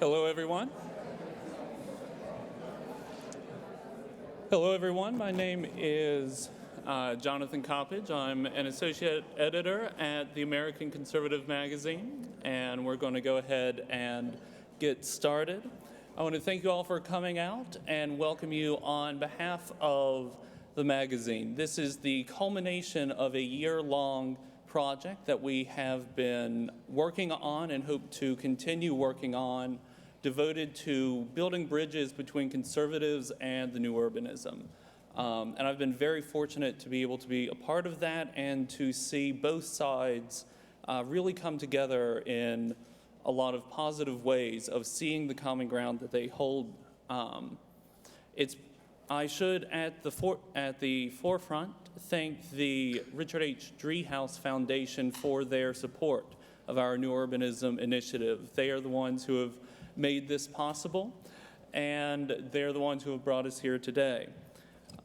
Hello, everyone. Hello, everyone. My name is Jonathan Coppage. I'm an associate editor at the American Conservative magazine, and we're going to go ahead and get started. I want to thank you all for coming out and welcome you on behalf of the magazine. This is the culmination of a year-long project that we have been working on and hope to continue working on, devoted to building bridges between conservatives and the new urbanism. And I've been very fortunate to be able to be a part of that and to see both sides really come together in a lot of positive ways of seeing the common ground that they hold. I should, at the forefront, thank the Richard H. Driehaus Foundation for their support of our New Urbanism initiative. They are the ones who have made this possible, and they're the ones who have brought us here today.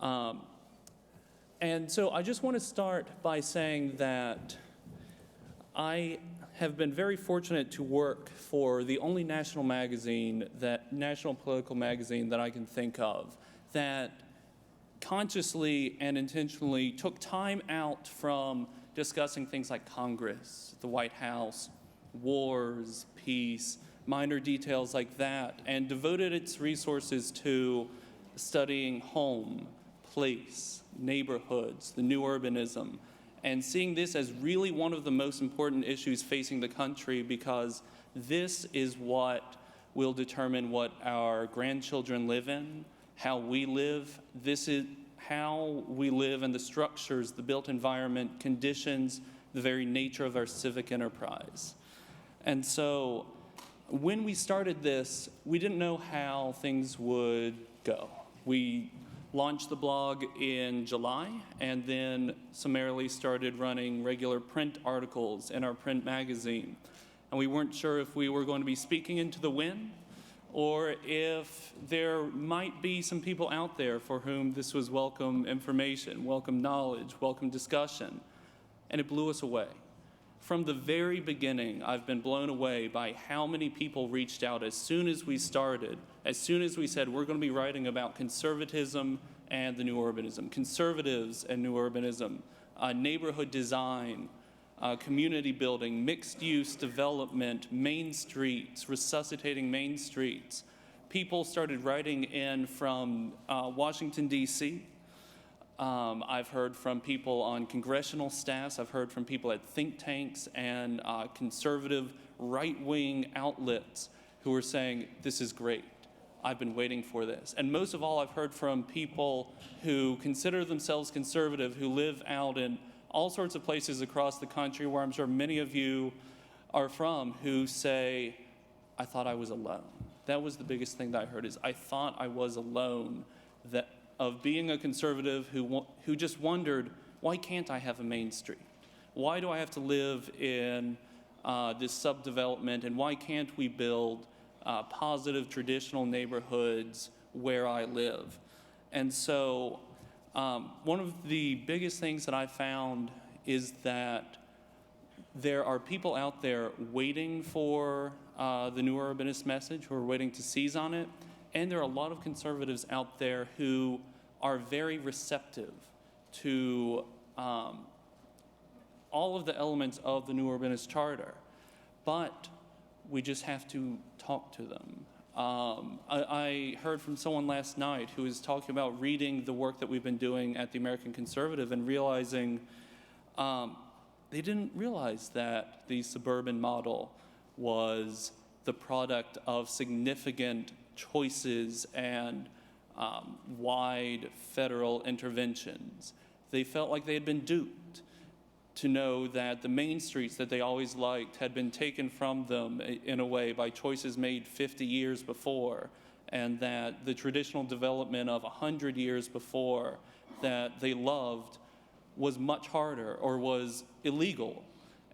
And so I just want to start by saying that I have been very fortunate to work for the only national political magazine that I can think of that consciously and intentionally took time out from discussing things like Congress, the White House, wars, peace, minor details like that, and devoted its resources to studying home, place, neighborhoods, the new urbanism, and seeing this as really one of the most important issues facing the country, because this is what will determine what our grandchildren live in, how we live. This is how we live, and the structures, the built environment conditions the very nature of our civic enterprise. And so when we started this, we didn't know how things would go. We launched the blog in July and then summarily started running regular print articles in our print magazine. And we weren't sure if we were going to be speaking into the wind or if there might be some people out there for whom this was welcome information, welcome knowledge, welcome discussion. And it blew us away. From the very beginning, I've been blown away by how many people reached out as soon as we started, as soon as we said we're going to be writing about conservatism and the new urbanism, conservatives and new urbanism, neighborhood design, community building, mixed-use development, main streets, resuscitating main streets. People started writing in from Washington, D.C. I've heard from people on congressional staffs. I've heard from people at think tanks and conservative right-wing outlets who are saying, this is great. I've been waiting for this. And most of all, I've heard from people who consider themselves conservative, who live out in all sorts of places across the country where I'm sure many of you are from, who say, I thought I was alone. That was the biggest thing that I heard, is I thought I was alone, of being a conservative who just wondered, why can't I have a main street? Why do I have to live in this subdevelopment, and why can't we build positive traditional neighborhoods where I live? And so one of the biggest things that I found is that there are people out there waiting for the new urbanist message, who are waiting to seize on it, and there are a lot of conservatives out there who are very receptive to all of the elements of the new urbanist charter, but we just have to talk to them. I heard from someone last night who was talking about reading the work that we've been doing at the American Conservative and realizing they didn't realize that the suburban model was the product of significant choices and wide federal interventions. They felt like they had been duped to know that the main streets that they always liked had been taken from them in a way by choices made 50 years before, and that the traditional development of 100 years before that they loved was much harder or was illegal.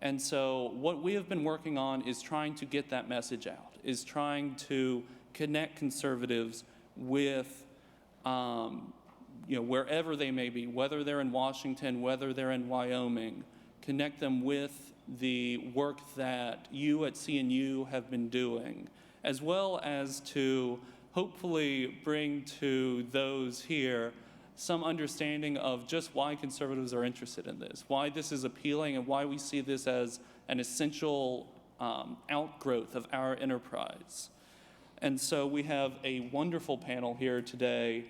And so what we have been working on is trying to get that message out, is trying to connect conservatives with wherever they may be, whether they're in Washington, whether they're in Wyoming, connect them with the work that you at CNU have been doing, as well as to hopefully bring to those here some understanding of just why conservatives are interested in this, why this is appealing, and why we see this as an essential outgrowth of our enterprise. And so we have a wonderful panel here today.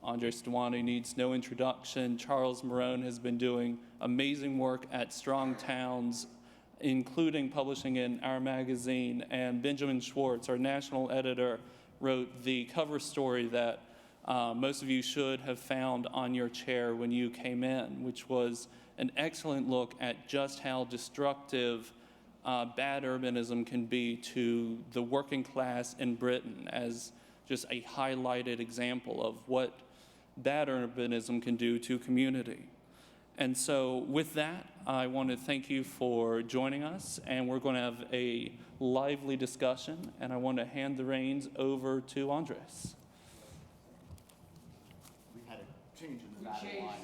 Andres Duany needs no introduction. Charles Marohn has been doing amazing work at Strong Towns, including publishing in our magazine. And Benjamin Schwarz, our national editor, wrote the cover story that most of you should have found on your chair when you came in, which was an excellent look at just how destructive bad urbanism can be to the working class in Britain, as just a highlighted example of what bad urbanism can do to community. And so with that, I want to thank you for joining us, and we're going to have a lively discussion, and I want to hand the reins over to Andres. We had a change in the batting line.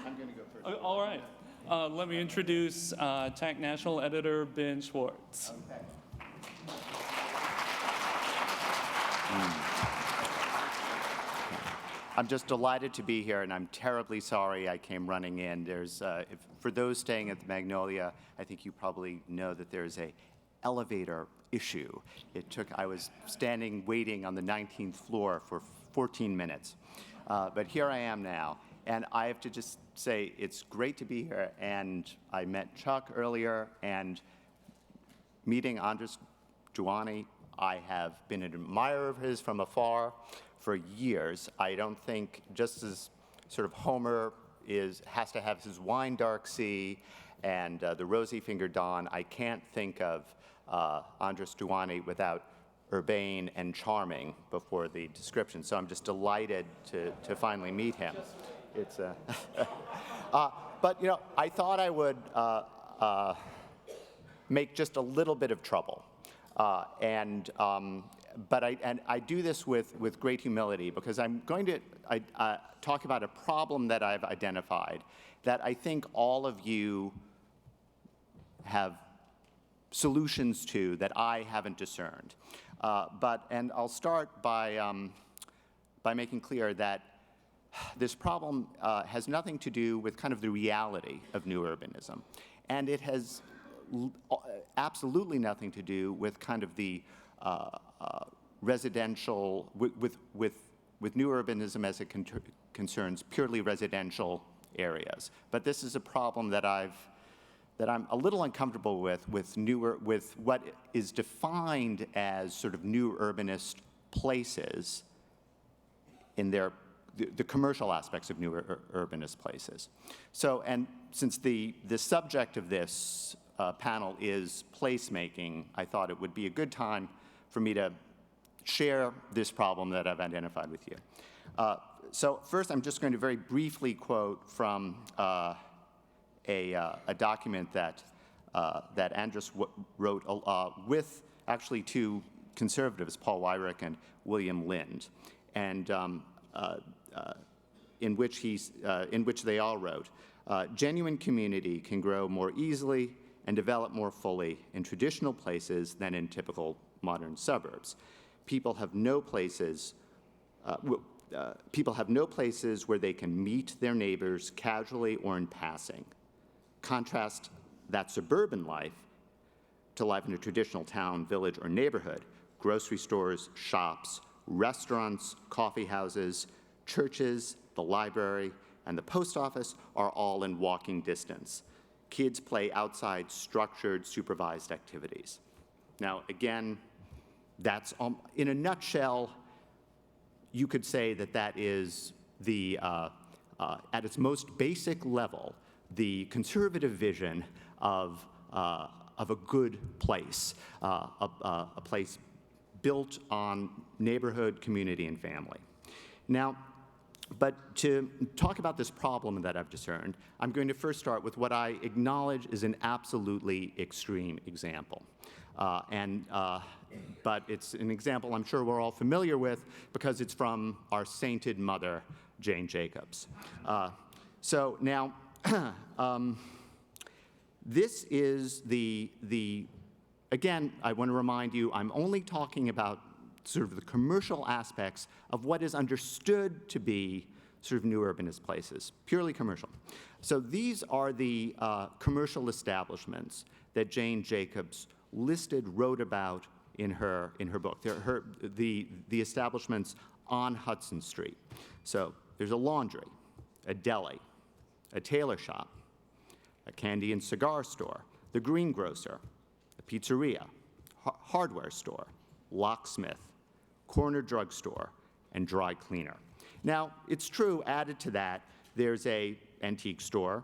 I'm going to go first. All right. Let me introduce TAC National Editor Ben Schwarz. Okay. I'm just delighted to be here, and I'm terribly sorry I came running in. There's, for those staying at the Magnolia, I think you probably know that there's a elevator issue. I was standing waiting on the 19th floor for 14 minutes, but here I am now. And I have to just say it's great to be here, and I met Chuck earlier, and meeting Andres Duany, I have been an admirer of his from afar for years. I don't think, just as sort of Homer has to have his wine dark sea and the rosy-fingered dawn, I can't think of Andres Duany without urbane and charming before the description. So I'm just delighted to finally meet him. It's but you know, I thought I would make just a little bit of trouble, but I do this with great humility, because I'm going to talk about a problem that I've identified that I think all of you have solutions to that I haven't discerned. And I'll start by making clear that this problem has nothing to do with kind of the reality of new urbanism, and it has absolutely nothing to do with kind of the residential, with new urbanism as it concerns purely residential areas. But this is a problem that I'm a little uncomfortable with what is defined as sort of new urbanist places in the commercial aspects of new urbanist places. So, and since the subject of this panel is placemaking, I thought it would be a good time for me to share this problem that I've identified with you. So first, I'm just going to very briefly quote from a document that Andres wrote with actually two conservatives, Paul Weyrich and William Lind, and in which they all wrote, genuine community can grow more easily and develop more fully in traditional places than in typical modern suburbs. People have no places where they can meet their neighbors casually or in passing. Contrast that suburban life to life in a traditional town, village, or neighborhood. Grocery stores, shops, restaurants, coffee houses, churches, the library, and the post office are all in walking distance. Kids play outside structured, supervised activities. Now, again, that's, in a nutshell, you could say that is the, at its most basic level, the conservative vision of a good place, a place built on neighborhood, community, and family. Now, but to talk about this problem that I've discerned, I'm going to first start with what I acknowledge is an absolutely extreme example. But it's an example I'm sure we're all familiar with because it's from our sainted mother, Jane Jacobs. So now, This is again, I want to remind you, I'm only talking about sort of the commercial aspects of what is understood to be sort of new urbanist places, purely commercial. So these are the commercial establishments that Jane Jacobs wrote about in her book. They're the establishments on Hudson Street. So there's a laundry, a deli, a tailor shop, a candy and cigar store, the greengrocer, a pizzeria, hardware store, locksmith, corner drugstore, and dry cleaner. Now, it's true, added to that, there's a antique store,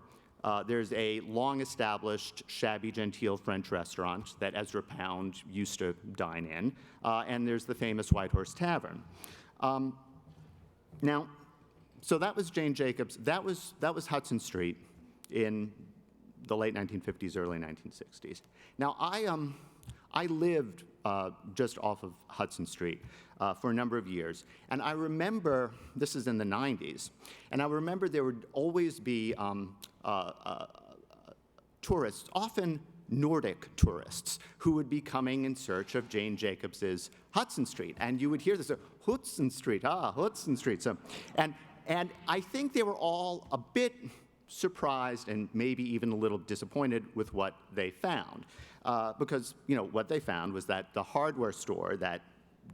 there's a long-established, shabby, genteel French restaurant that Ezra Pound used to dine in, and there's the famous White Horse Tavern. Now, so that was Jane Jacobs. That was Hudson Street in the late 1950s, early 1960s. Now, I lived just off of Hudson Street for a number of years, and I remember, this is in the 90s, and I remember there would always be tourists, often Nordic tourists, who would be coming in search of Jane Jacobs's Hudson Street, and you would hear this, Hudson Street, Hudson Street. So, and I think they were all a bit surprised and maybe even a little disappointed with what they found. Because, you know, what they found was that the hardware store that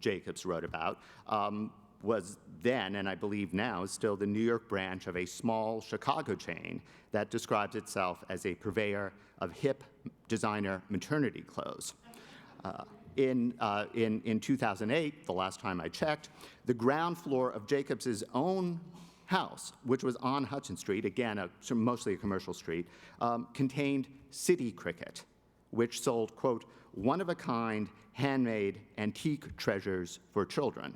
Jacobs wrote about was then, and I believe now, is still the New York branch of a small Chicago chain that describes itself as a purveyor of hip designer maternity clothes. In 2008, the last time I checked, the ground floor of Jacobs's own house, which was on Hudson Street, again, mostly a commercial street, contained City Cricket, which sold, quote, one-of-a-kind, handmade, antique treasures for children.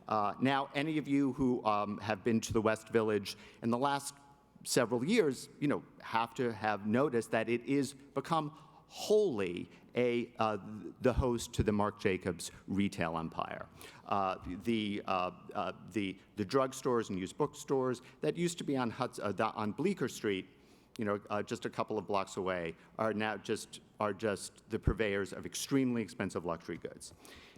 Now, any of you who have been to the West Village in the last several years, you know, have to have noticed that it is become wholly the host to the Marc Jacobs retail empire. The drugstores and used bookstores that used to be on Bleecker Street, you know, just a couple of blocks away, are now just the purveyors of extremely expensive luxury goods.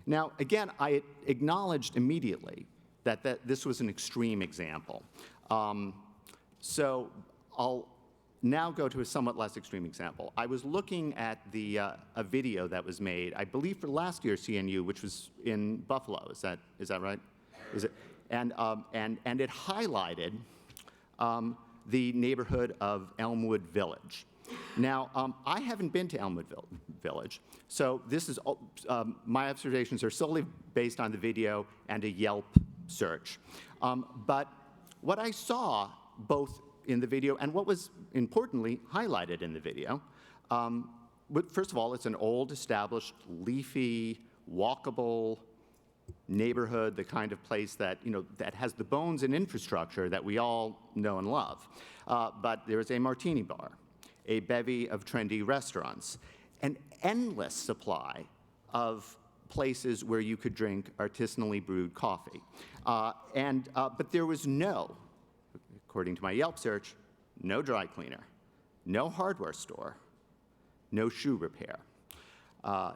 Now, again, I acknowledged immediately that this was an extreme example. So I'll now go to a somewhat less extreme example. I was looking at a video that was made, I believe, for last year's CNU, which was in Buffalo. Is that right? Is it? And it highlighted the neighborhood of Elmwood Village. Now, I haven't been to Elmwood Village, so this is my observations are solely based on the video and a Yelp search. But what I saw, both in the video and what was importantly highlighted in the video, first of all, it's an old, established, leafy, walkable neighborhood, the kind of place that, you know, that has the bones and infrastructure that we all know and love. But there is a martini bar, a bevy of trendy restaurants, an endless supply of places where you could drink artisanally brewed coffee. But there was no, according to my Yelp search, no dry cleaner, no hardware store, no shoe repair,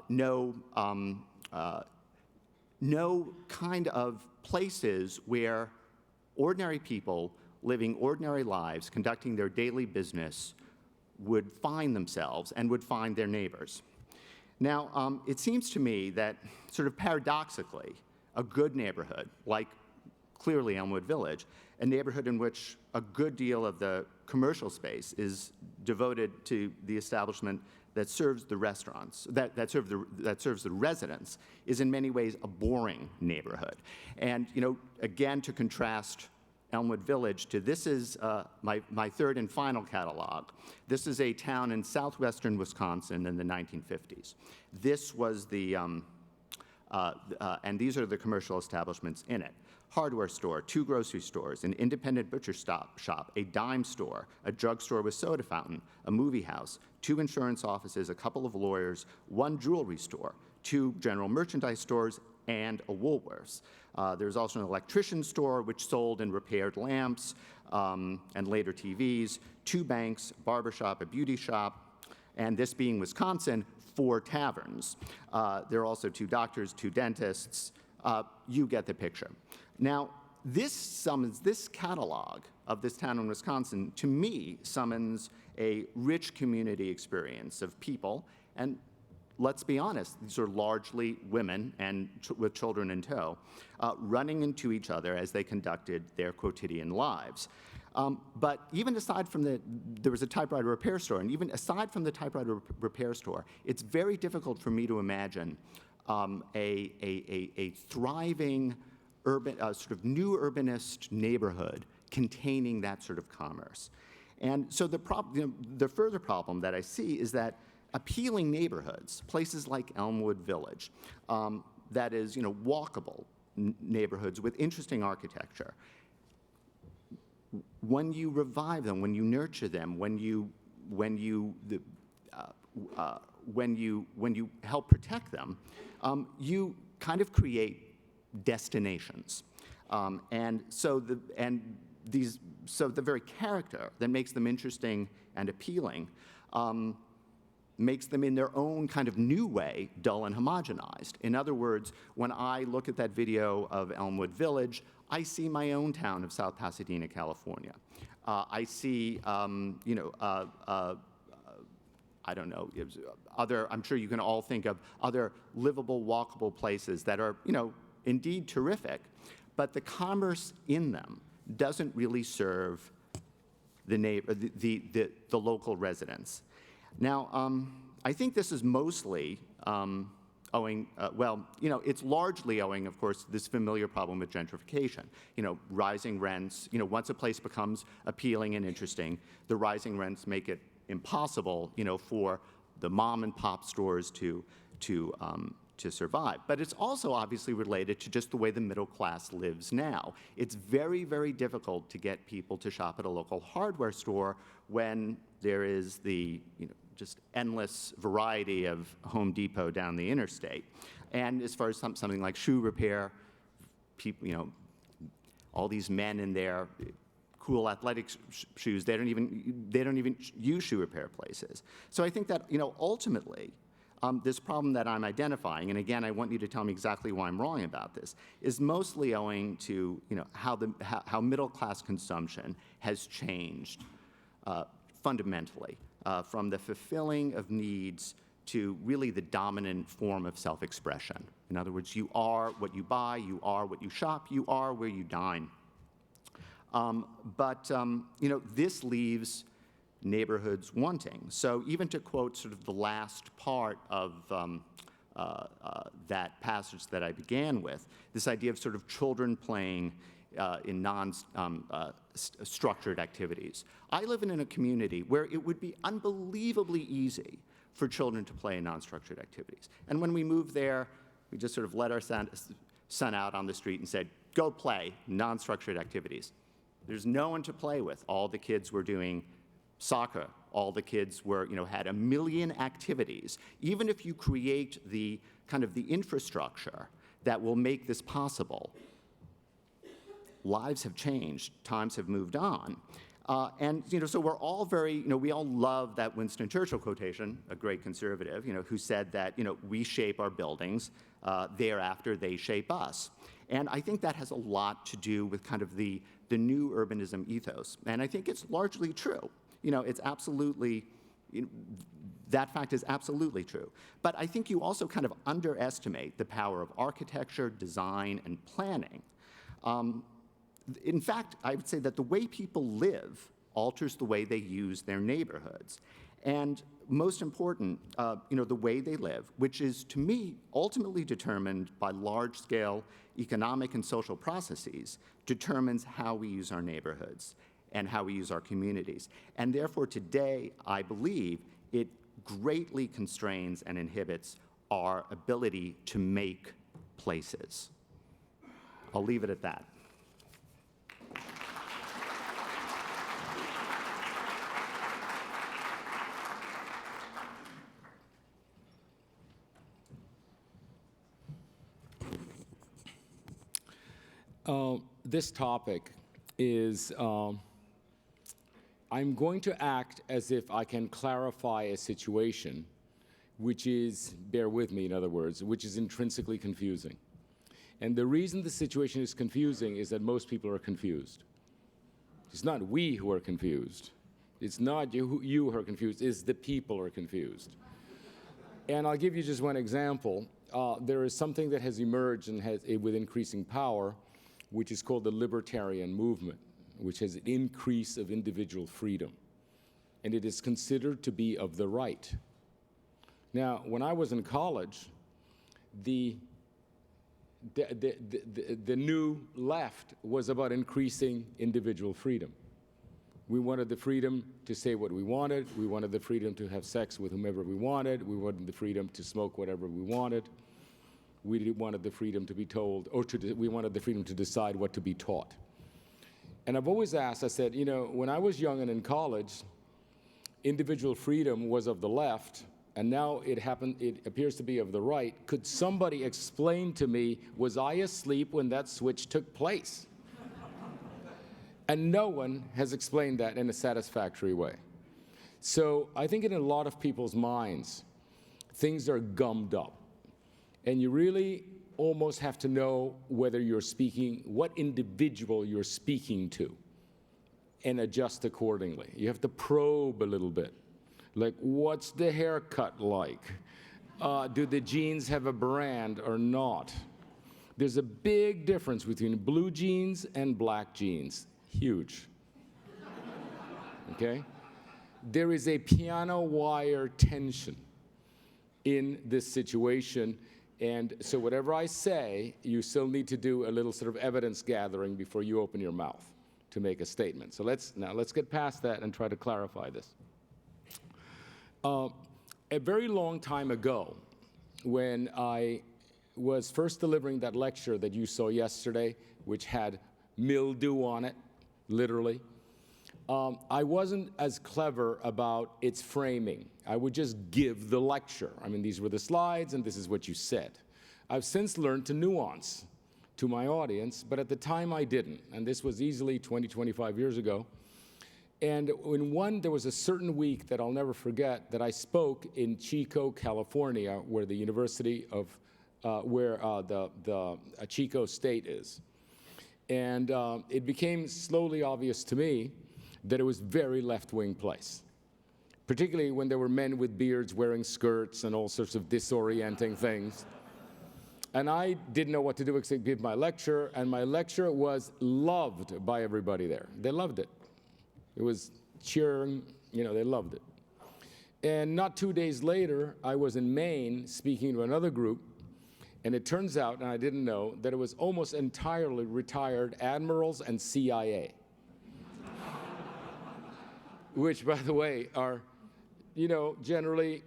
no kind of places where ordinary people living ordinary lives, conducting their daily business, would find themselves and would find their neighbors. Now, it seems to me that, sort of paradoxically, a good neighborhood, like clearly Elmwood Village, a neighborhood in which a good deal of the commercial space is devoted to the establishment that serves the restaurants, that serves the residents, is in many ways a boring neighborhood. And, you know, again, to contrast Elmwood Village to, this is my third and final catalog. This is a town in southwestern Wisconsin in the 1950s. This was and these are the commercial establishments in it. hardware store, 2 grocery stores, an independent butcher shop, a dime store, a drugstore with soda fountain, a movie house, 2 insurance offices, a couple of lawyers, 1 jewelry store, 2 general merchandise stores, and a Woolworths. There's also an electrician store which sold and repaired lamps and later TVs, 2 banks, a barbershop, a beauty shop, and this being Wisconsin, 4 taverns. There are also 2 doctors, 2 dentists. You get the picture. Now, this catalog of this town in Wisconsin, to me, summons a rich community experience of people, and let's be honest, these are largely women and with children in tow, running into each other as they conducted their quotidian lives. But even aside from there was a typewriter repair store, and even aside from the typewriter repair store, it's very difficult for me to imagine a thriving urban, sort of new urbanist neighborhood containing that sort of commerce. And so the further problem that I see is that appealing neighborhoods, places like Elmwood Village, that is, walkable neighborhoods with interesting architecture, when you revive them, when you nurture them, when you help protect them, you kind of create destinations, so the very character that makes them interesting and appealing makes them in their own kind of new way dull and homogenized. In other words, when I look at that video of Elmwood Village, I see my own town of South Pasadena, California. I see, I don't know, I'm sure you can all think of other livable, walkable places that are, indeed terrific, but the commerce in them doesn't really serve the local residents. Now, I think this is mostly owing, it's largely owing, of course, to this familiar problem with gentrification. Rising rents, once a place becomes appealing and interesting, the rising rents make it impossible, for the mom and pop stores to survive. But it's also obviously related to just the way the middle class lives now. It's very, very difficult to get people to shop at a local hardware store when there is the, just endless variety of Home Depot down the interstate. And as far as something like shoe repair, people, all these men in their cool athletic shoes, they don't even use shoe repair places. So I think that, ultimately, this problem that I'm identifying, and again, I want you to tell me exactly why I'm wrong about this, is mostly owing to, how middle-class consumption has changed fundamentally, from the fulfilling of needs to really the dominant form of self-expression. In other words, you are what you buy, you are what you shop, you are where you dine. This leaves neighborhoods wanting. So even to quote sort of the last part of that passage that I began with, this idea of sort of children playing in non-structured activities. I live in a community where it would be unbelievably easy for children to play in non-structured activities. And when we moved there, we just sort of let our son out on the street and said, go play non-structured activities. There's no one to play with. All the kids were doing soccer. All the kids were, had a million activities. Even if you create the kind of the infrastructure that will make this possible, lives have changed, times have moved on. So we're all very, we all love that Winston Churchill quotation, a great conservative, who said that, we shape our buildings, thereafter they shape us. And I think that has a lot to do with kind of the new urbanism ethos. And I think it's largely true. It's absolutely, that fact is absolutely true. But I think you also kind of underestimate the power of architecture, design, and planning. In fact, I would say that the way people live alters the way they use their neighborhoods. And most important, the way they live, which is, to me, ultimately determined by large-scale economic and social processes, determines how we use our neighborhoods and how we use our communities. And therefore, today, I believe it greatly constrains and inhibits our ability to make places. I'll leave it at that. This topic is, I'm going to act as if I can clarify a situation which is, bear with me in other words, which is intrinsically confusing. And the reason the situation is confusing is that most people are confused. It's not we who are confused. It's not you who are confused, it's the people who are confused. And I'll give you just one example. There is something that has emerged and has, with increasing power, which is called the libertarian movement, which has an increase of individual freedom. And it is considered to be of the right. Now, when I was in college, the new left was about increasing individual freedom. We wanted the freedom to say what we wanted. We wanted the freedom to have sex with whomever we wanted. We wanted the freedom to smoke whatever we wanted. We wanted the freedom to be told, or we wanted the freedom to decide what to be taught. And I've always asked, I said, you know, when I was young and in college, individual freedom was of the left, and now it appears to be of the right. Could somebody explain to me, was I asleep when that switch took place? And no one has explained that in a satisfactory way. So I think in a lot of people's minds, things are gummed up. And you really almost have to know whether you're speaking, what individual you're speaking to, and adjust accordingly. You have to probe a little bit. Like, what's the haircut like? Do the jeans have a brand or not? There's a big difference between blue jeans and black jeans. Huge. Okay? There is a piano wire tension in this situation. And so whatever I say, you still need to do a little sort of evidence gathering before you open your mouth to make a statement. So let's get past that and try to clarify this. A very long time ago, when I was first delivering that lecture that you saw yesterday, which had mildew on it, literally, I wasn't as clever about its framing. I would just give the lecture. I mean, these were the slides, and this is what you said. I've since learned to nuance to my audience, but at the time I didn't. And this was easily 20, 25 years ago. And there was a certain week that I'll never forget that I spoke in Chico, California, where the University of, Chico State is. And it became slowly obvious to me that it was a very left-wing place, particularly when there were men with beards wearing skirts and all sorts of disorienting things. And I didn't know what to do except give my lecture, and my lecture was loved by everybody there. They loved it. It was cheering, you know, they loved it. And not 2 days later, I was in Maine speaking to another group, and it turns out, and I didn't know, that it was almost entirely retired admirals and CIA. Which, by the way, are, you know, generally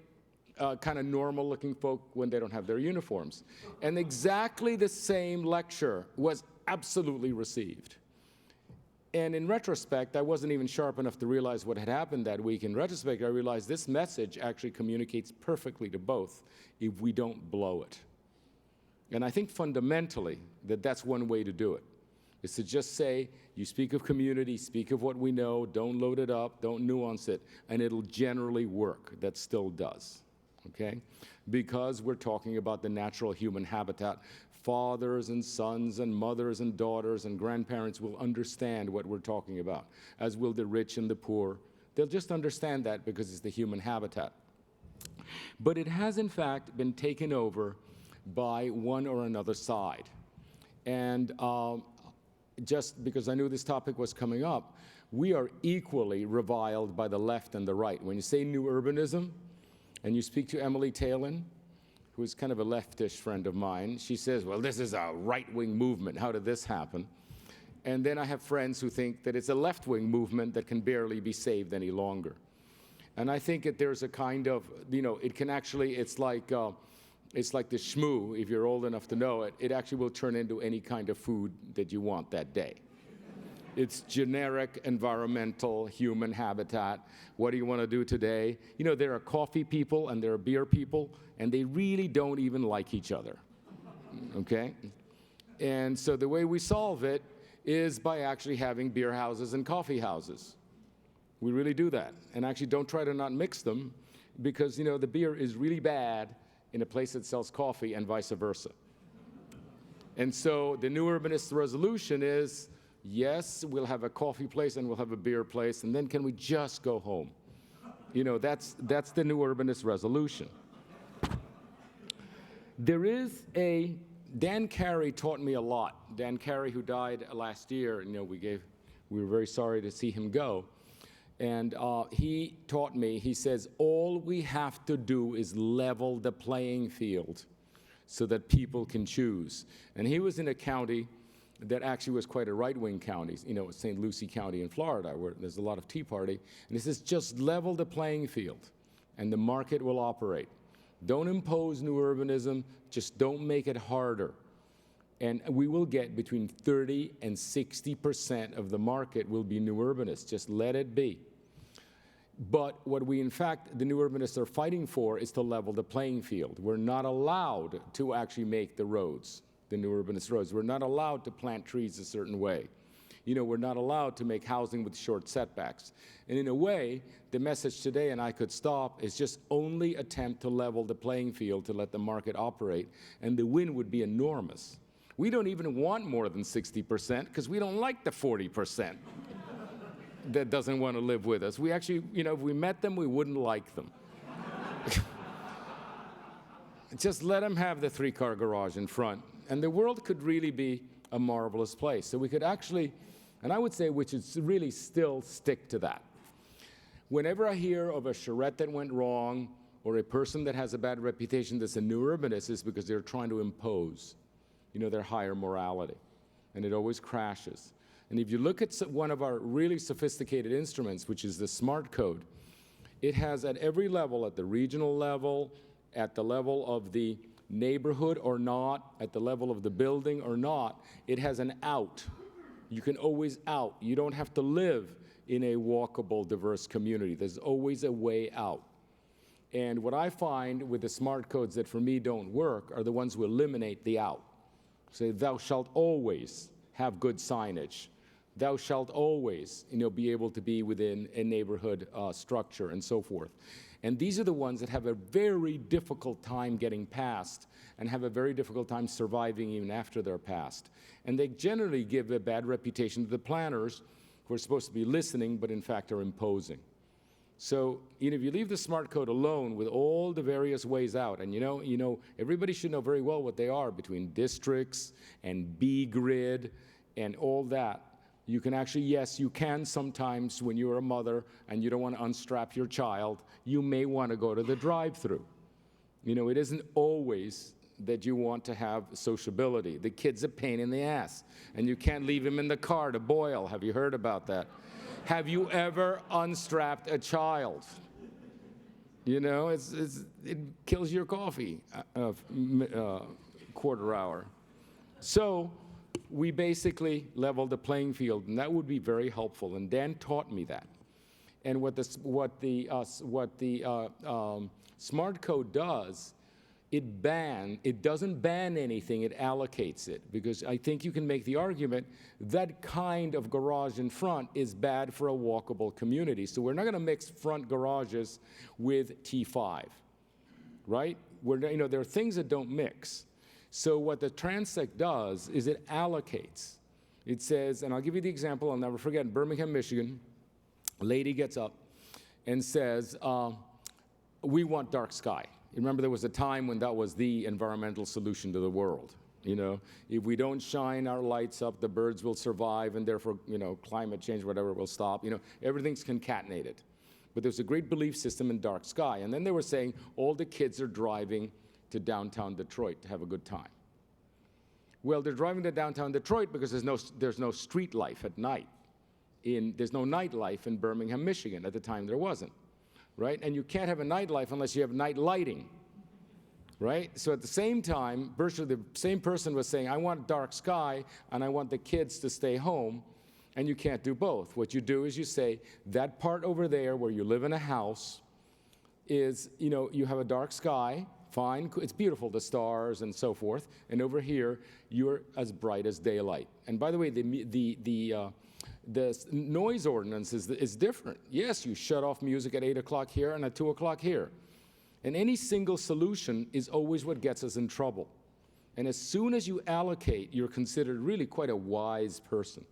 kind of normal-looking folk when they don't have their uniforms. And exactly the same lecture was absolutely received. And in retrospect, I wasn't even sharp enough to realize what had happened that week. In retrospect, I realized this message actually communicates perfectly to both if we don't blow it. And I think fundamentally that that's one way to do it, is to just say, you speak of community, speak of what we know, don't load it up, don't nuance it, and it'll generally work. That still does, okay? Because we're talking about the natural human habitat. Fathers and sons and mothers and daughters and grandparents will understand what we're talking about, as will the rich and the poor. They'll just understand that because it's the human habitat. But it has, in fact, been taken over by one or another side. And just because I knew this topic was coming up, we are equally reviled by the left and the right. When you say new urbanism, and you speak to Emily Talin, who's kind of a leftish friend of mine, she says, well, this is a right-wing movement. How did this happen? And then I have friends who think that it's a left-wing movement that can barely be saved any longer. And I think that there's a kind of, you know, it can actually, it's like the shmoo, if you're old enough to know it, it actually will turn into any kind of food that you want that day. It's generic, environmental, human habitat. What do you want to do today? You know, there are coffee people and there are beer people, and they really don't even like each other, okay? And so the way we solve it is by actually having beer houses and coffee houses. We really do that. And actually don't try to not mix them, because the beer is really bad in a place that sells coffee and vice versa. And so the new urbanist resolution is, yes, we'll have a coffee place and we'll have a beer place, and then can we just go home? That's the new urbanist resolution. There is Dan Carey taught me a lot. Dan Carey, who died last year, we were very sorry to see him go. And he taught me, he says, all we have to do is level the playing field so that people can choose. And he was in a county that actually was quite a right-wing county, St. Lucie County in Florida, where there's a lot of Tea Party. And he says, just level the playing field, and the market will operate. Don't impose new urbanism, just don't make it harder. And we will get between 30 and 60% of the market will be new urbanists. Just let it be. But what we, in fact, the new urbanists are fighting for is to level the playing field. We're not allowed to actually make the roads, the new urbanist roads. We're not allowed to plant trees a certain way. We're not allowed to make housing with short setbacks. And in a way, the message today, and I could stop, is just only attempt to level the playing field to let the market operate, and the win would be enormous. We don't even want more than 60% because we don't like the 40% that doesn't want to live with us. We actually, if we met them, we wouldn't like them. Just let them have the 3-car garage in front, and the world could really be a marvelous place. So we could actually, and I would say we should really still stick to that. Whenever I hear of a charrette that went wrong or a person that has a bad reputation that's a new urbanist, is because they're trying to impose, their higher morality, and it always crashes. And if you look at one of our really sophisticated instruments, which is the smart code, it has at every level, at the regional level, at the level of the neighborhood or not, at the level of the building or not, it has an out. You can always out. You don't have to live in a walkable, diverse community. There's always a way out. And what I find with the smart codes that for me don't work are the ones who eliminate the out. Say, thou shalt always have good signage. Thou shalt always, be able to be within a neighborhood structure and so forth. And these are the ones that have a very difficult time getting past and have a very difficult time surviving even after they're passed. And they generally give a bad reputation to the planners who are supposed to be listening, but in fact are imposing. So, if you leave the smart code alone with all the various ways out, and everybody should know very well what they are between districts and B-grid and all that. You can actually, yes, you can sometimes when you're a mother and you don't want to unstrap your child, you may want to go to the drive-through. It isn't always that you want to have sociability. The kid's a pain in the ass, and you can't leave him in the car to boil. Have you heard about that? Have you ever unstrapped a child? It kills your coffee quarter hour. So we basically level the playing field, and that would be very helpful. And Dan taught me that. And what the smart code does, it doesn't ban anything, it allocates it. Because I think you can make the argument that kind of garage in front is bad for a walkable community. So we're not going to mix front garages with T5, right? There are things that don't mix. So what the Transect does is it allocates. It says, and I'll give you the example, I'll never forget, in Birmingham, Michigan, a lady gets up and says, we want dark sky. You remember there was a time when that was the environmental solution to the world. If we don't shine our lights up, the birds will survive, and therefore, climate change, whatever, will stop. Everything's concatenated. But there's a great belief system in dark sky. And then they were saying all the kids are driving to downtown Detroit to have a good time. Well, they're driving to downtown Detroit because there's no street life at night. There's no nightlife in Birmingham, Michigan. At the time, there wasn't, right? And you can't have a nightlife unless you have night lighting, right? So at the same time, virtually the same person was saying, I want dark sky, and I want the kids to stay home, and you can't do both. What you do is you say, that part over there where you live in a house is, you have a dark sky fine, it's beautiful, the stars and so forth. And over here, you're as bright as daylight. And by the way, the noise ordinance is different. Yes, you shut off music at 8 o'clock here and at 2 o'clock here. And any single solution is always what gets us in trouble. And as soon as you allocate, you're considered really quite a wise person.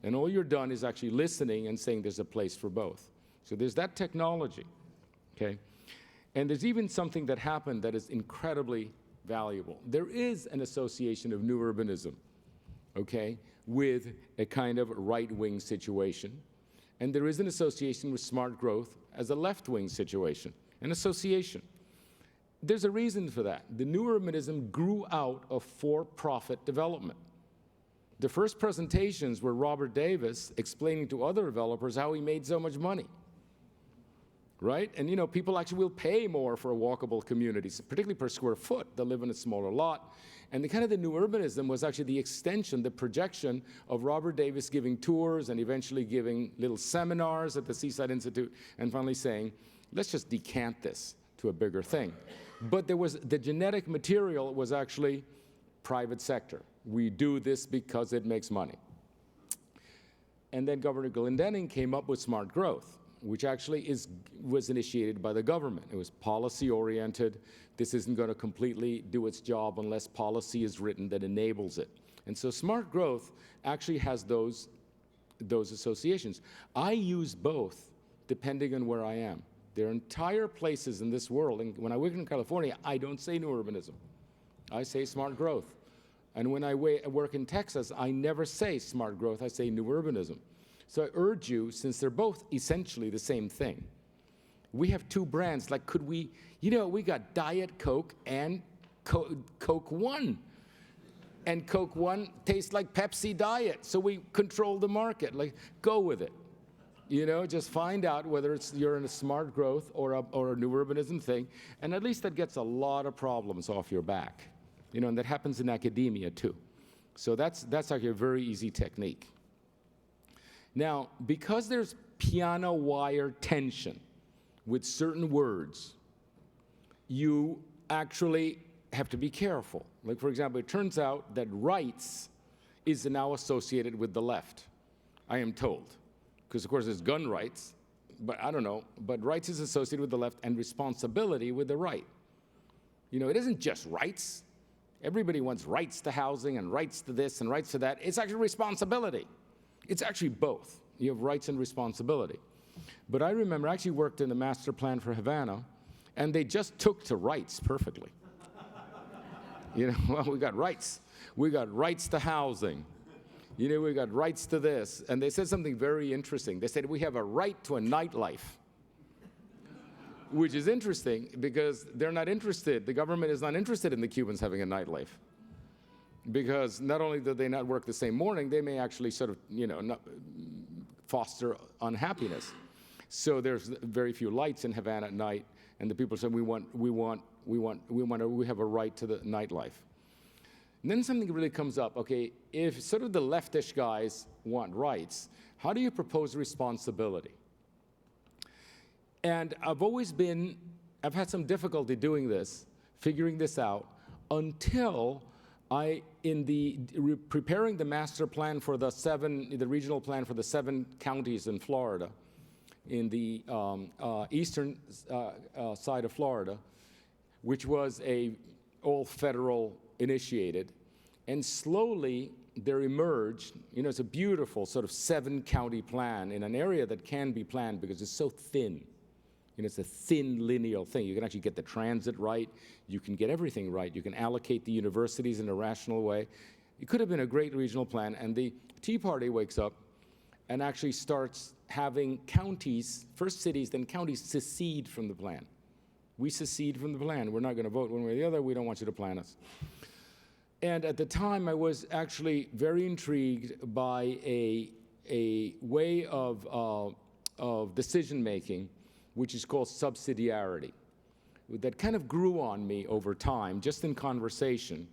And all you're done is actually listening and saying there's a place for both. So there's that technology, okay? And there's even something that happened that is incredibly valuable. There is an association of new urbanism, okay, with a kind of right-wing situation. And there is an association with smart growth as a left-wing situation, an association. There's a reason for that. The new urbanism grew out of for-profit development. The first presentations were Robert Davis explaining to other developers how he made so much money, right? And you know, people actually will pay more for a walkable community, particularly per square foot. They'll live in a smaller lot. And the new urbanism was actually the extension, the projection of Robert Davis giving tours and eventually giving little seminars at the Seaside Institute and finally saying, let's just decant this to a bigger thing. But there was, the genetic material was actually private sector. We do this because it makes money. And then Governor Glendening came up with smart growth, which actually was initiated by the government. It was policy-oriented. This isn't going to completely do its job unless policy is written that enables it. And so smart growth actually has those associations. I use both depending on where I am. There are entire places in this world, and when I work in California, I don't say new urbanism. I say smart growth. And when I work in Texas, I never say smart growth, I say new urbanism. So I urge you, since they're both essentially the same thing, we have two brands, like could we, you know, we got Diet Coke and Coke One. And Coke One tastes like Pepsi Diet, so we control the market, like go with it. You know, just find out whether you're in a smart growth or a new urbanism thing, and at least that gets a lot of problems off your back. You know, and that happens in academia too. So that's actually a very easy technique. Now, because there's piano wire tension with certain words, you actually have to be careful. Like, for example, it turns out that rights is now associated with the left, I am told. Because, of course, there's gun rights, but I don't know. But rights is associated with the left and responsibility with the right. You know, it isn't just rights. Everybody wants rights to housing and rights to this and rights to that. It's actually responsibility. It's actually both. You have rights and responsibility. But I remember I actually worked in the master plan for Havana, and they just took to rights perfectly. You know, well, we got rights. We got rights to housing. You know, we got rights to this. And they said something very interesting. They said we have a right to a nightlife. Which is interesting because they're not interested, the government is not interested in the Cubans having a nightlife. Because not only do they not work the same morning, they may actually sort of, you know, foster unhappiness. So there's very few lights in Havana at night, and the people say we have a right to the nightlife. And then something really comes up, okay, if sort of the leftish guys want rights, how do you propose responsibility? And I've had some difficulty doing this, figuring this out, until preparing the master plan for the regional plan for the 7 counties in Florida, in the eastern side of Florida, which was all federal initiated. And slowly there emerged, you know, it's a beautiful sort of 7-county plan in an area that can be planned because it's so thin. You know, it's a thin lineal thing. You can actually get the transit right. You can get everything right. You can allocate the universities in a rational way. It could have been a great regional plan, and the Tea Party wakes up and actually starts having counties, first cities, then counties secede from the plan. We secede from the plan. We're not going to vote one way or the other. We don't want you to plan us. And at the time, I was actually very intrigued by a way of decision-making which is called subsidiarity, that kind of grew on me over time, just in conversation.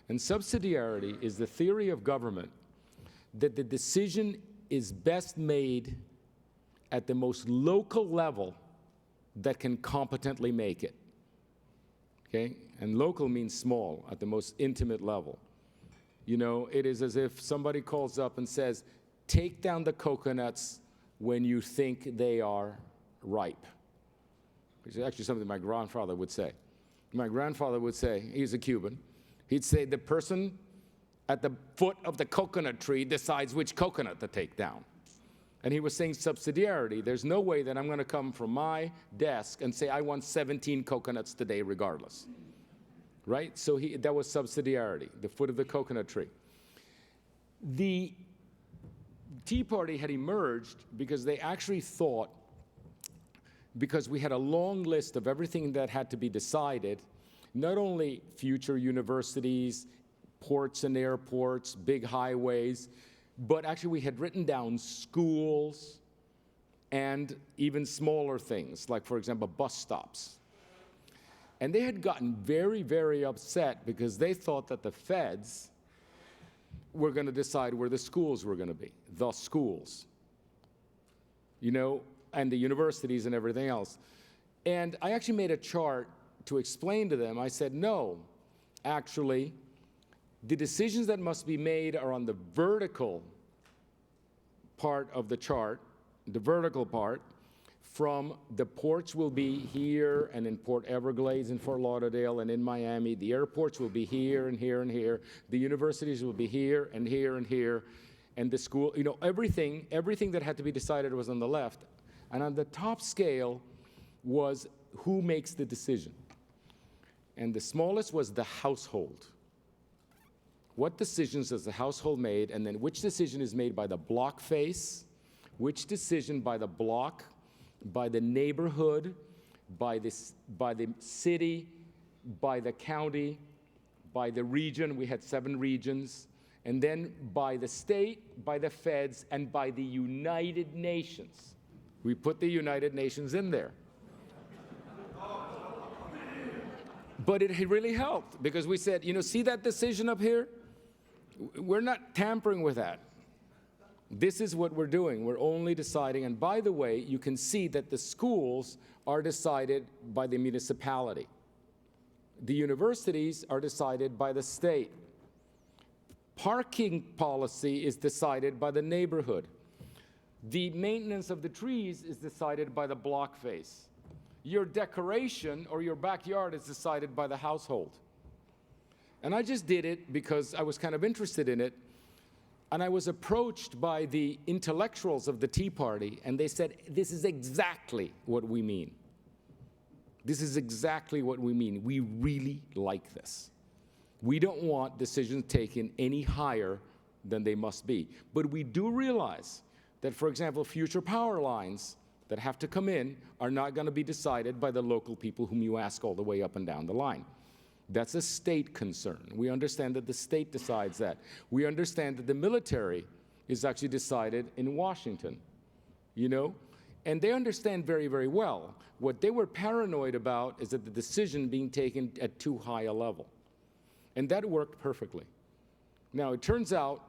And subsidiarity is the theory of government that the decision is best made at the most local level that can competently make it. okay? And local means small, at the most intimate level. You know, it is as if somebody calls up and says, take down the coconuts when you think they are ripe. Which is actually something my grandfather would say. My grandfather would say, he's a Cuban, he'd say, the person at the foot of the coconut tree decides which coconut to take down. And he was saying subsidiarity. There's no way that I'm going to come from my desk and say, I want 17 coconuts today regardless. Right? So that was subsidiarity, the foot of the coconut tree. The Tea Party had emerged because they actually thought, because we had a long list of everything that had to be decided, not only future universities, ports and airports, big highways, but actually we had written down schools and even smaller things, like, for example, bus stops. And they had gotten very, very upset because they thought that the feds were going to decide where the schools were going to be, the schools, you know, and the universities and everything else. And I actually made a chart to explain to them. I said, no, actually, the decisions that must be made are on the vertical part of the chart, the vertical part, from the ports will be here and in Port Everglades and Fort Lauderdale and in Miami. The airports will be here and here and here. The universities will be here and here and here. And the school, you know, everything that had to be decided was on the left. And on the top scale was who makes the decision. And the smallest was the household. What decisions has the household made, and then which decision is made by the block face, which decision by the block, by the neighborhood, by the city, by the county, by the region. We had 7 regions. And then by the state, by the feds, and by the United Nations. We put the United Nations in there. But it really helped because we said, you know, see that decision up here? We're not tampering with that. This is what we're doing. We're only deciding. And by the way, you can see that the schools are decided by the municipality. The universities are decided by the state. Parking policy is decided by the neighborhood. The maintenance of the trees is decided by the block face. Your decoration or your backyard is decided by the household. And I just did it because I was kind of interested in it. And I was approached by the intellectuals of the Tea Party, and they said, this is exactly what we mean. This is exactly what we mean. We really like this. We don't want decisions taken any higher than they must be. But we do realize that, for example, future power lines that have to come in are not going to be decided by the local people whom you ask all the way up and down the line. That's a state concern. We understand that the state decides that. We understand that the military is actually decided in Washington, you know? And they understand very, very well. What they were paranoid about is that the decision being taken at too high a level. And that worked perfectly. Now, it turns out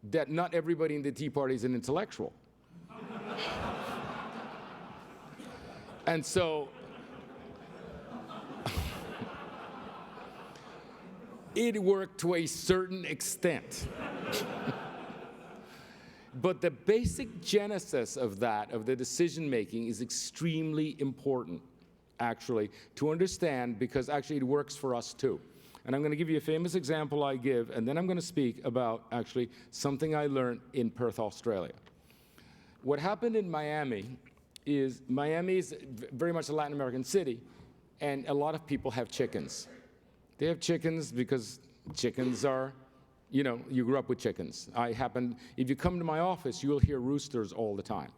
that not everybody in the Tea Party is an intellectual. And so, it worked to a certain extent. But the basic genesis of that, of the decision-making, is extremely important, actually, to understand, because actually it works for us too. And I'm going to give you a famous example I give, and then I'm going to speak about, actually, something I learned in Perth, Australia. What happened in Miami is very much a Latin American city, and a lot of people have chickens. They have chickens because chickens are, you know, you grew up with chickens. If you come to my office, you'll hear roosters all the time.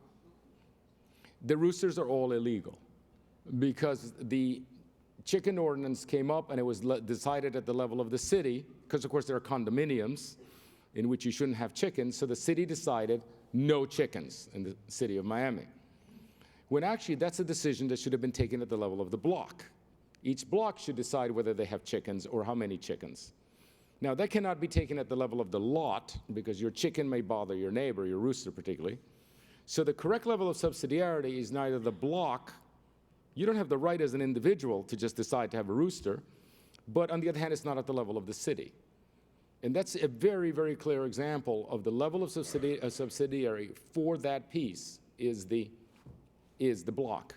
The roosters are all illegal because the chicken ordinance came up and it was decided at the level of the city, because of course there are condominiums in which you shouldn't have chickens, so the city decided no chickens in the city of Miami. When actually that's a decision that should have been taken at the level of the block. Each block should decide whether they have chickens or how many chickens. Now, that cannot be taken at the level of the lot, because your chicken may bother your neighbor, your rooster particularly. So the correct level of subsidiarity is neither the block. You don't have the right as an individual to just decide to have a rooster. but on the other hand, it's not at the level of the city. And that's a very, very clear example of the level of subsidiary for that piece is the block.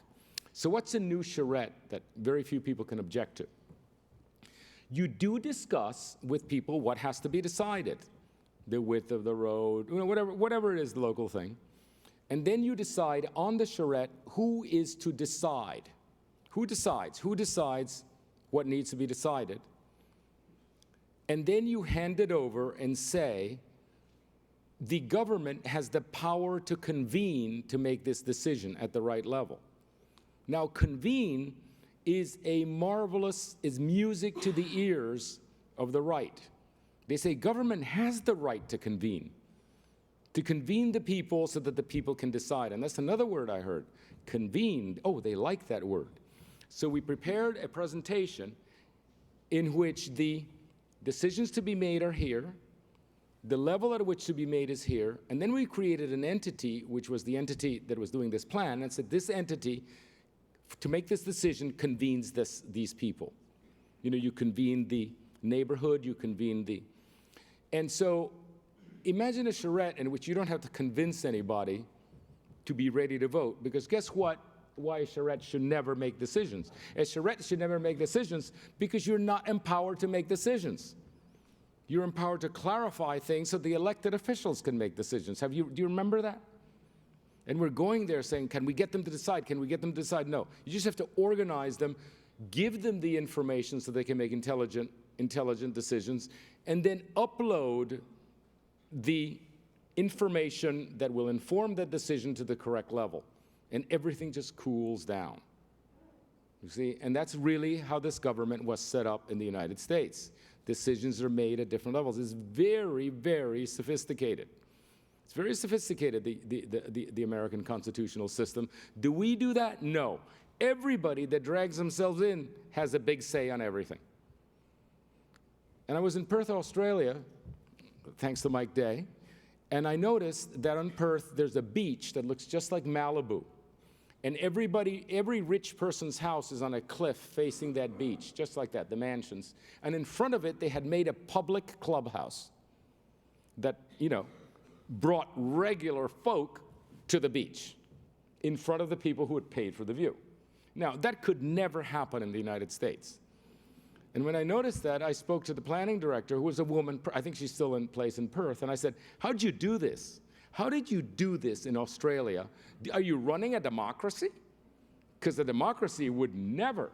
So what's a new charrette that very few people can object to? You do discuss with people what has to be decided, the width of the road, whatever it is, the local thing. And then you decide on the charrette who is to decide. Who decides? Who decides what needs to be decided? And then you hand it over and say, the government has the power to convene to make this decision at the right level. Now, convene is music to the ears of the right. They say government has the right to convene the people so that the people can decide. And that's another word I heard, convened. Oh, they like that word. So we prepared a presentation in which the decisions to be made are here, the level at which to be made is here, and then we created an entity, which was the entity that was doing this plan, and said this entity, to make this decision, convenes these people. You convene the neighborhood, you convene the... And so imagine a charrette in which you don't have to convince anybody to be ready to vote, because guess what? Why a charrette should never make decisions. A charrette should never make decisions because you're not empowered to make decisions. You're empowered to clarify things so the elected officials can make decisions. Do you remember that? And we're going there saying, can we get them to decide? Can we get them to decide? No. You just have to organize them, give them the information so they can make intelligent decisions, and then upload the information that will inform that decision to the correct level. And everything just cools down. You see, and that's really how this government was set up in the United States. Decisions are made at different levels. It's very, very sophisticated. It's very sophisticated, the American constitutional system. Do we do that? No. Everybody that drags themselves in has a big say on everything. And I was in Perth, Australia, thanks to Mike Day, and I noticed that on Perth there's a beach that looks just like Malibu. And every rich person's house is on a cliff facing that beach, just like that, the mansions. And in front of it, they had made a public clubhouse that, brought regular folk to the beach in front of the people who had paid for the view. Now, that could never happen in the United States. And when I noticed that, I spoke to the planning director, who was a woman, I think she's still in place in Perth, and I said, how'd you do this? How did you do this in Australia? Are you running a democracy? Because a democracy would never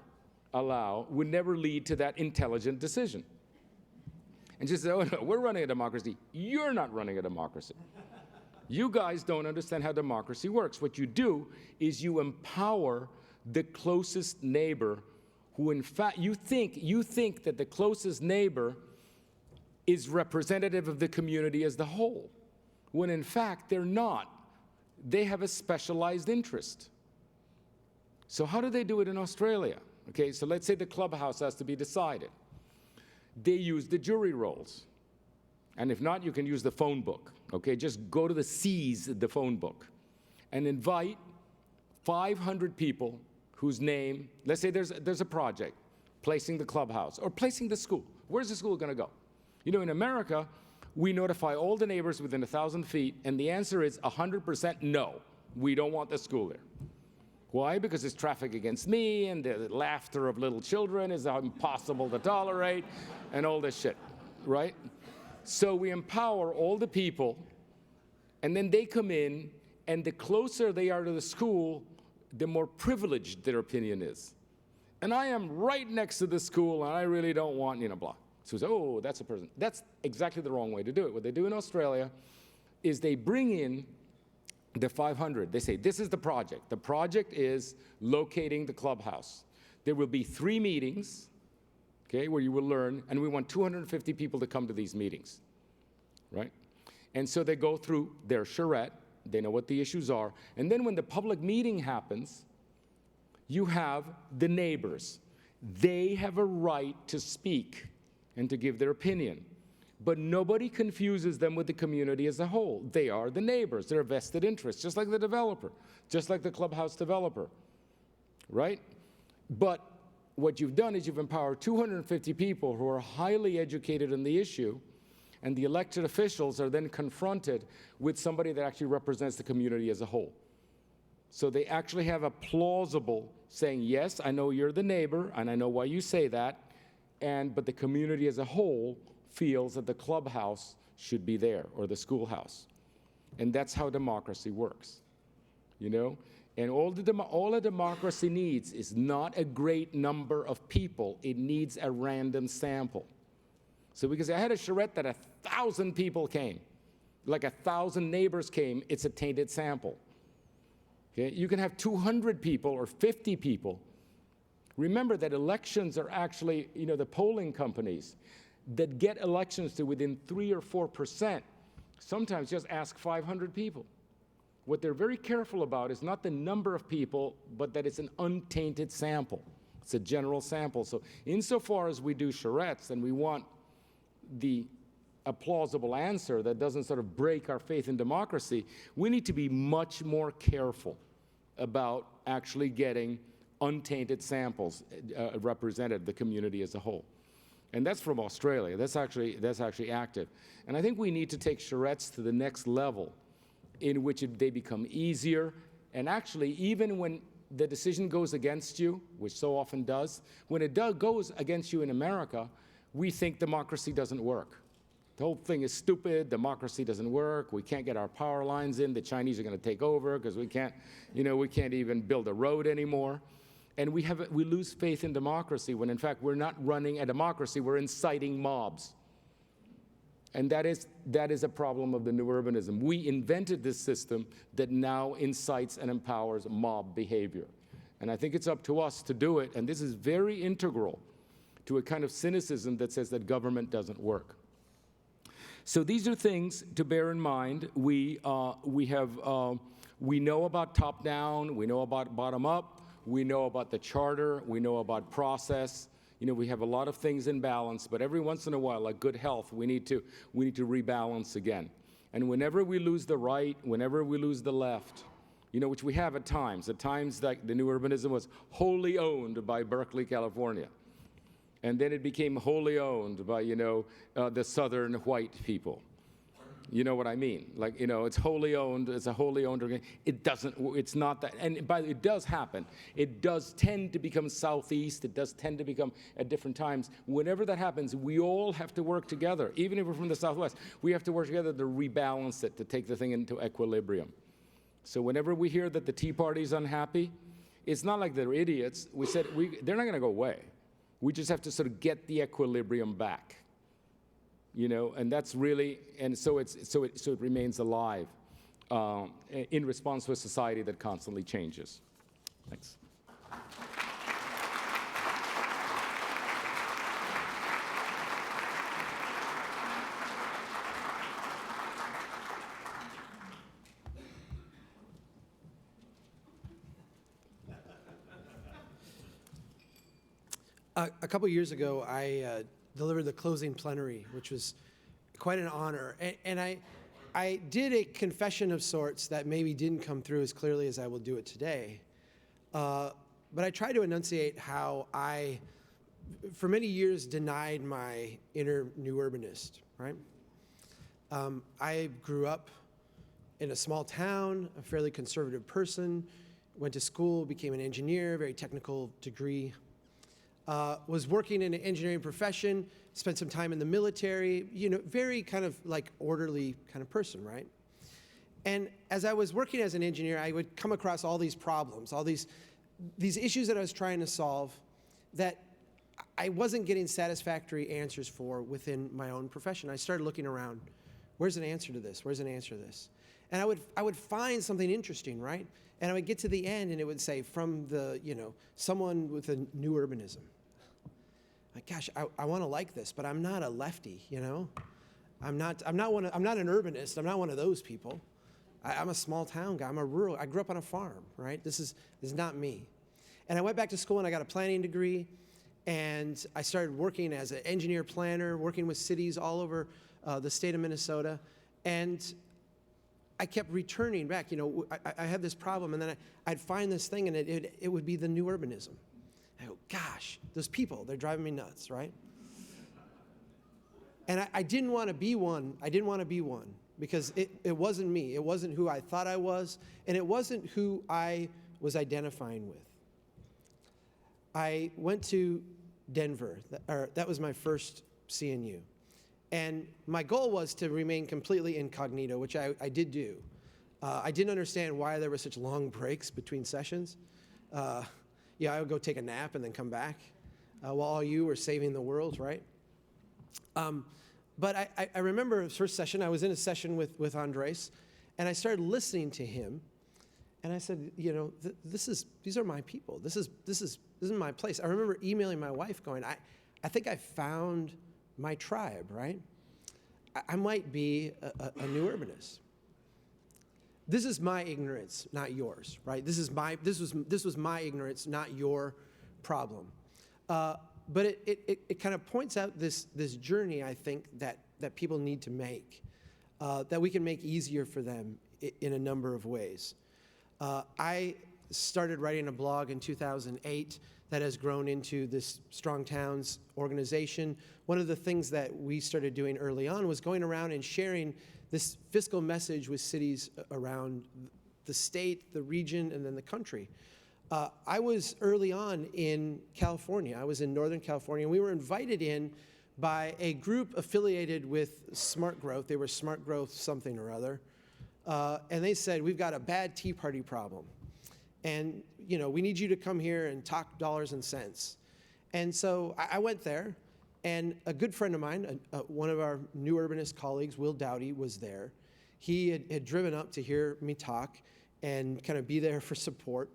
lead to that intelligent decision. And she said, oh no, we're running a democracy. You're not running a democracy. You guys don't understand how democracy works. What you do is you empower the closest neighbor who in fact, you think that the closest neighbor is representative of the community as the whole, when in fact they're not. They have a specialized interest. So how do they do it in Australia? Okay, so let's say the clubhouse has to be decided. They use the jury rolls. And if not, you can use the phone book. Okay, just go to the phone book, and invite 500 people whose name, let's say there's a project, placing the clubhouse, or placing the school. Where's the school going to go? In America, we notify all the neighbors within 1,000 feet, and the answer is 100% no. We don't want the school there. Why? Because it's traffic against me, and the laughter of little children is impossible to tolerate, and all this shit, right? So we empower all the people, and then they come in, and the closer they are to the school, the more privileged their opinion is. And I am right next to the school, and I really don't want, blah. So we say, oh, that's a person. That's exactly the wrong way to do it. What they do in Australia is they bring in the 500. They say, this is the project. The project is locating the clubhouse. There will be 3 meetings, okay, where you will learn, and we want 250 people to come to these meetings, right? And so they go through their charrette. They know what the issues are. And then when the public meeting happens, you have the neighbors. They have a right to speak and to give their opinion. But nobody confuses them with the community as a whole. They are the neighbors. They're a vested interest, just like the developer, just like the clubhouse developer, right? But what you've done is you've empowered 250 people who are highly educated on the issue, and the elected officials are then confronted with somebody that actually represents the community as a whole. So they actually have a plausible saying, yes, I know you're the neighbor, and I know why you say that, but the community as a whole feels that the clubhouse should be there, or the schoolhouse. And that's how democracy works, you know? And all a democracy needs is not a great number of people, it needs a random sample. So because I had a charrette that 1,000 people came, like 1,000 neighbors came, it's a tainted sample. Okay? You can have 200 people or 50 people. Remember that elections are actually, you know, the polling companies that get elections to within 3 or 4%, sometimes just ask 500 people. What they're very careful about is not the number of people, but that it's an untainted sample. It's a general sample. So insofar as we do charrettes and we want a plausible answer that doesn't sort of break our faith in democracy, we need to be much more careful about actually getting untainted samples represented, the community as a whole. And that's from Australia. That's actually active. And I think we need to take charrettes to the next level, in which they become easier. And actually, even when the decision goes against you, which so often does, when it goes against you in America, we think democracy doesn't work. The whole thing is stupid, democracy doesn't work, we can't get our power lines in, the Chinese are gonna take over because we can't even build a road anymore. And we lose faith in democracy when in fact we're not running a democracy, we're inciting mobs. And that is a problem of the new urbanism. We invented this system that now incites and empowers mob behavior. And I think it's up to us to do it, and this is very integral to a kind of cynicism that says that government doesn't work. So these are things to bear in mind. We know about top-down, we know about bottom-up, we know about the charter, we know about process. You know, we have a lot of things in balance, but every once in a while, like good health, we need to rebalance again. And whenever we lose the right, whenever we lose the left, you know, which we have at times like the new urbanism was wholly owned by Berkeley, California. And then it became wholly owned by, the southern white people. You know what I mean? Like, it's wholly owned, it's a wholly owned organization. It's not that, and it does happen. It does tend to become southeast, it does tend to become at different times. Whenever that happens, we all have to work together. Even if we're from the Southwest, we have to work together to rebalance it, to take the thing into equilibrium. So whenever we hear that the Tea Party's unhappy, it's not like they're idiots. We said, they're not gonna go away. We just have to sort of get the equilibrium back. And that's really, and so it remains alive in response to a society that constantly changes. Thanks. A couple years ago, I delivered the closing plenary, which was quite an honor. And I did a confession of sorts that maybe didn't come through as clearly as I will do it today. But I tried to enunciate how I, for many years, denied my inner new urbanist, right? I grew up in a small town, a fairly conservative person, went to school, became an engineer, very technical degree. Was working in an engineering profession, spent some time in the military, very kind of like orderly kind of person, right? And as I was working as an engineer, I would come across all these problems, all these issues that I was trying to solve that I wasn't getting satisfactory answers for within my own profession. I started looking around, where's an answer to this? Where's an answer to this? And I would find something interesting, right? And I would get to the end and it would say from the, someone with a new urbanism. Like, gosh, I want to like this, but I'm not a lefty, I'm not an urbanist. I'm not one of those people. I'm a small town guy. I grew up on a farm, right? This is not me. And I went back to school and I got a planning degree, and I started working as an engineer planner, working with cities all over the state of Minnesota, and I kept returning back. I had this problem, and then I'd find this thing, and it would be the new urbanism. I go, gosh, those people, they're driving me nuts, right? And I didn't want to be one. I didn't want to be one because it wasn't me. It wasn't who I thought I was, and it wasn't who I was identifying with. I went to Denver. That was my first CNU. And my goal was to remain completely incognito, which I did do. I didn't understand why there were such long breaks between sessions. Yeah, I would go take a nap and then come back while all you were saving the world, right? But I remember the first session, I was in a session with Andres, and I started listening to him, and I said, you know, these are my people. This is my place. I remember emailing my wife going, I think I found my tribe, right? I might be a new urbanist. This is my ignorance, not yours, right? This was my ignorance, not your problem. But it kind of points out this journey, I think, that people need to make, that we can make easier for them in a number of ways. I started writing a blog in 2008 that has grown into this Strong Towns organization. One of the things that we started doing early on was going around and sharing this fiscal message with cities around the state, the region, and then the country. I was early on in California. I was in Northern California, and we were invited in by a group affiliated with Smart Growth. They were Smart Growth something or other. And they said, we've got a bad Tea Party problem. And, you know, we need you to come here and talk dollars and cents. And so I went there, and a good friend of mine, one of our new urbanist colleagues, Will Doughty, was there. He had driven up to hear me talk and kind of be there for support.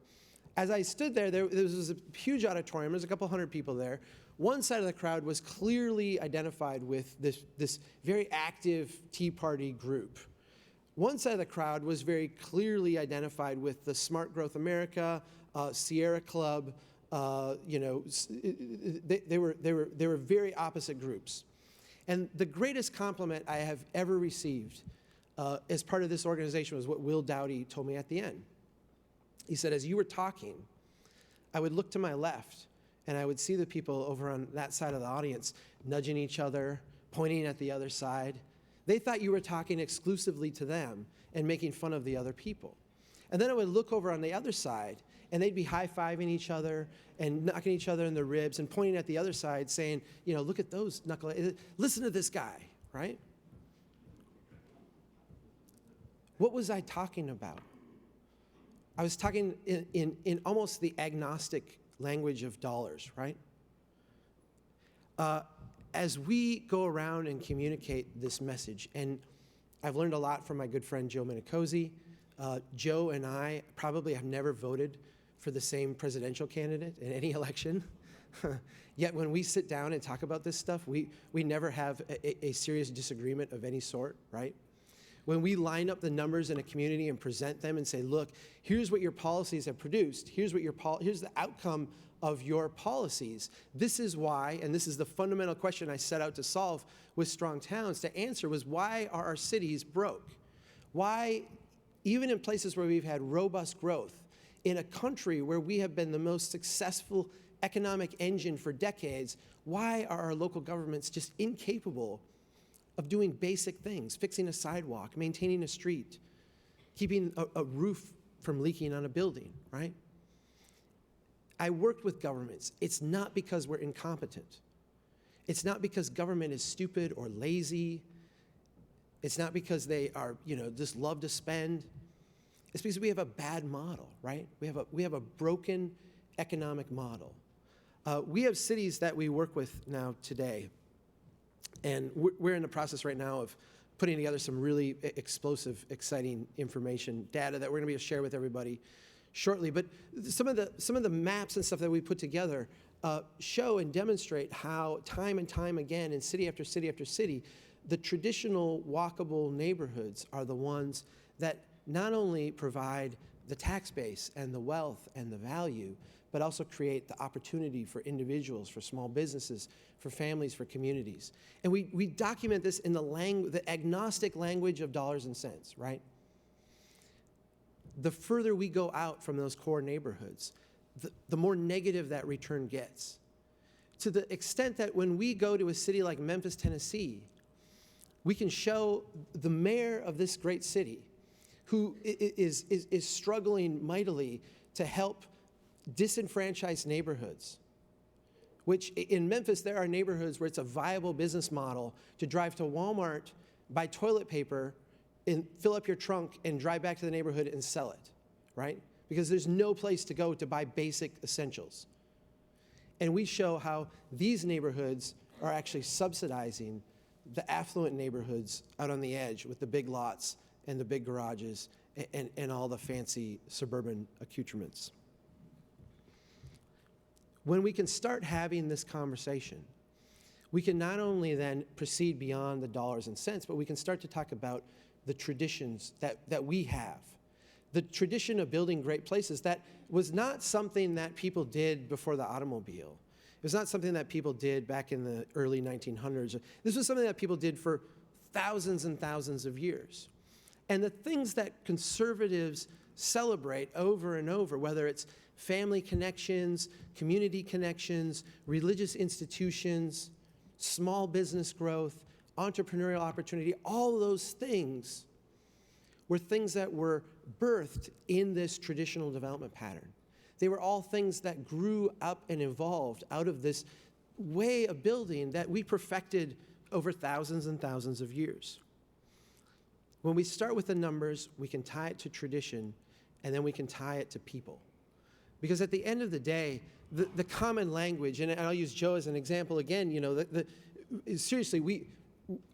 As I stood there, there was a huge auditorium. There's a couple hundred people there. One side of the crowd was clearly identified with this very active Tea Party group. One side of the crowd was very clearly identified with the Smart Growth America, Sierra Club. You know, they were very opposite groups. And the greatest compliment I have ever received as part of this organization was what Will Doughty told me at the end. He said, as you were talking, I would look to my left, and I would see the people over on that side of the audience nudging each other, pointing at the other side. They thought you were talking exclusively to them and making fun of the other people. And then I would look over on the other side, and they'd be high-fiving each other and knocking each other in the ribs and pointing at the other side saying, you know, look at those knuckleheads. Listen to this guy, right? What was I talking about? I was talking in almost the agnostic language of dollars, right? As we go around and communicate this message, and I've learned a lot from my good friend Joe Minicozy. Joe and I probably have never voted for the same presidential candidate in any election. Yet when we sit down and talk about this stuff, we never have a serious disagreement of any sort, right? When we line up the numbers in a community and present them and say, look, here's what your policies have produced. Here's the outcome of your policies. This is why, and this is the fundamental question I set out to solve with Strong Towns to answer, was why are our cities broke? Why, even in places where we've had robust growth, in a country where we have been the most successful economic engine for decades, why are our local governments just incapable of doing basic things, fixing a sidewalk, maintaining a street, keeping a roof from leaking on a building, right? I worked with governments. It's not because we're incompetent. It's not because government is stupid or lazy. It's not because they are, you know, just love to spend. It's because we have a bad model, right? We have a broken economic model. We have cities that we work with now today. And we're in the process right now of putting together some really explosive, exciting information, data that we're going to be able to share with everybody shortly. But some of the maps and stuff that we put together show and demonstrate how time and time again in city after city after city, the traditional walkable neighborhoods are the ones that not only provide the tax base and the wealth and the value, but also create the opportunity for individuals, for small businesses, for families, for communities. And we document this in the agnostic language of dollars and cents, right? The further we go out from those core neighborhoods, the more negative that return gets. To the extent that when we go to a city like Memphis, Tennessee, we can show the mayor of this great city who is struggling mightily to help disenfranchised neighborhoods, which in Memphis, there are neighborhoods where it's a viable business model to drive to Walmart, buy toilet paper, and fill up your trunk and drive back to the neighborhood and sell it, right? Because there's no place to go to buy basic essentials. And we show how these neighborhoods are actually subsidizing the affluent neighborhoods out on the edge with the big lots and the big garages and all the fancy suburban accoutrements. When we can start having this conversation, we can not only then proceed beyond the dollars and cents, but we can start to talk about the traditions that we have. The tradition of building great places that was not something that people did before the automobile. It was not something that people did back in the early 1900s. This was something that people did for thousands and thousands of years. And the things that conservatives celebrate over and over, whether it's family connections, community connections, religious institutions, small business growth, entrepreneurial opportunity, all those things were things that were birthed in this traditional development pattern. They were all things that grew up and evolved out of this way of building that we perfected over thousands and thousands of years. When we start with the numbers, we can tie it to tradition, and then we can tie it to people. Because at the end of the day, the common language, and I'll use Joe as an example again, seriously,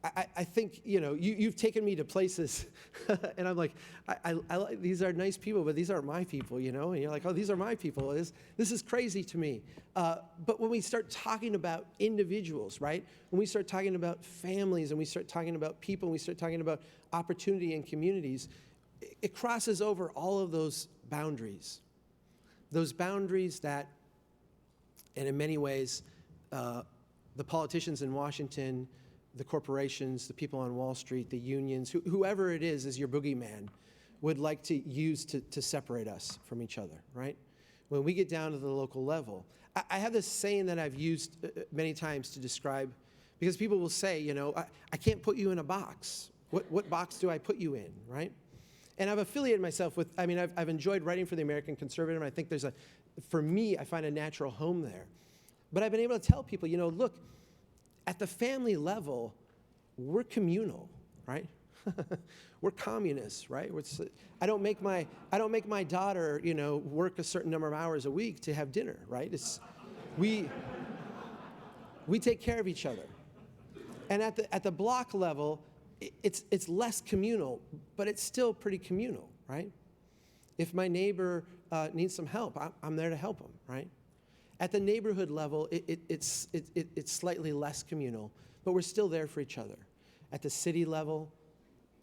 I think, you've taken me to places, and I'm like, these are nice people, but these aren't my people, and you're like, oh, these are my people. This is crazy to me. But when we start talking about individuals, right? When we start talking about families, and we start talking about people, and we start talking about opportunity and communities, it crosses over all of those boundaries. Those boundaries that, and in many ways, the politicians in Washington, the corporations, the people on Wall Street, the unions, whoever it is your boogeyman, would like to use to separate us from each other, right? When we get down to the local level. I have this saying that I've used many times to describe, because people will say, I can't put you in a box. What box do I put you in, right? And I've affiliated myself with, I've enjoyed writing for the American Conservative, and I think for me, I find a natural home there. But I've been able to tell people, look, at the family level, we're communal, right? We're communists, right? I don't make my daughter, work a certain number of hours a week to have dinner, right? We take care of each other. And at the block level, it's less communal, but it's still pretty communal, right? If my neighbor needs some help, I'm there to help him, right? At the neighborhood level, it's slightly less communal, but we're still there for each other. At the city level,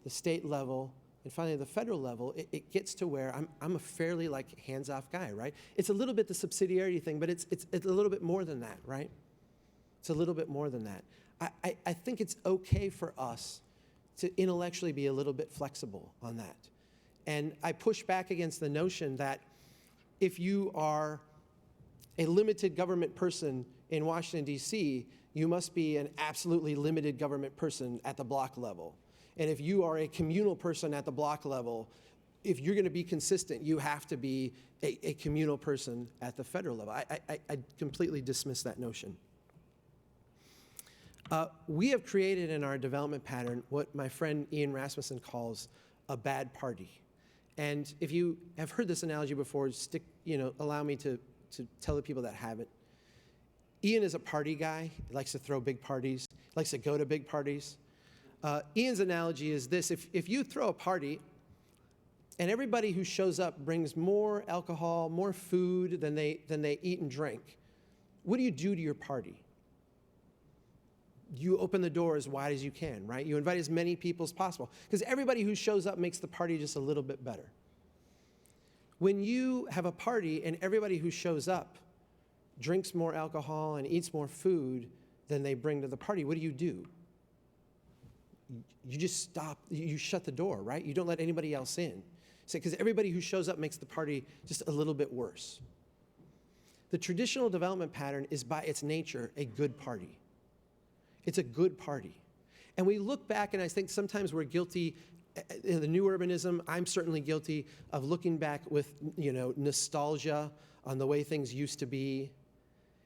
the state level, and finally the federal level, it gets to where I'm a fairly hands-off guy, right? It's a little bit the subsidiarity thing, but it's a little bit more than that, right? It's a little bit more than that. I think it's okay for us to intellectually be a little bit flexible on that. And I push back against the notion that if you are a limited government person in Washington, D.C., you must be an absolutely limited government person at the block level. And if you are a communal person at the block level, if you're going to be consistent, you have to be a communal person at the federal level. I completely dismiss that notion. We have created in our development pattern what my friend Ian Rasmussen calls a bad party. And if you have heard this analogy before, allow me to tell the people that haven't. Ian is a party guy. He likes to throw big parties. He likes to go to big parties. Ian's analogy is this: if you throw a party and everybody who shows up brings more alcohol, more food than they eat and drink, what do you do to your party? You open the door as wide as you can, right? You invite as many people as possible, because everybody who shows up makes the party just a little bit better. When you have a party and everybody who shows up drinks more alcohol and eats more food than they bring to the party, what do? You just stop, you shut the door, right? You don't let anybody else in. Because everybody who shows up makes the party just a little bit worse. The traditional development pattern is by its nature a good party. It's a good party. And we look back, and I think sometimes we're guilty, in the new urbanism, I'm certainly guilty of looking back with, nostalgia on the way things used to be.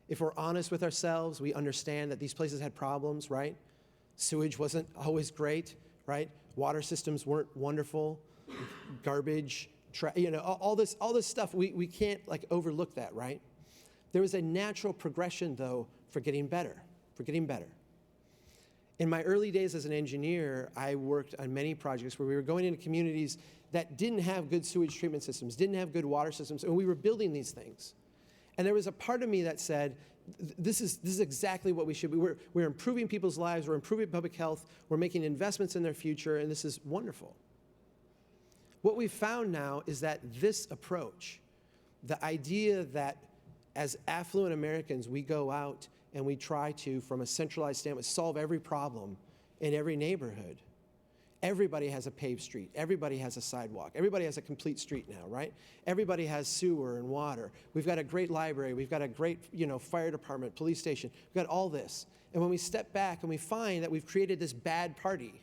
If we're honest with ourselves, we understand that these places had problems, right? Sewage wasn't always great, right? Water systems weren't wonderful, garbage, all this stuff, we can't overlook that, right? There was a natural progression, though, for getting better. In my early days as an engineer, I worked on many projects where we were going into communities that didn't have good sewage treatment systems, didn't have good water systems, and we were building these things. And there was a part of me that said, this is exactly what we should be. We're improving people's lives, we're improving public health, we're making investments in their future, and this is wonderful. What we've found now is that this approach, the idea that as affluent Americans, we go out and we try to, from a centralized standpoint, solve every problem in every neighborhood. Everybody has a paved street. Everybody has a sidewalk. Everybody has a complete street now, right? Everybody has sewer and water. We've got a great library. We've got a great, fire department, police station. We've got all this. And when we step back and we find that we've created this bad party,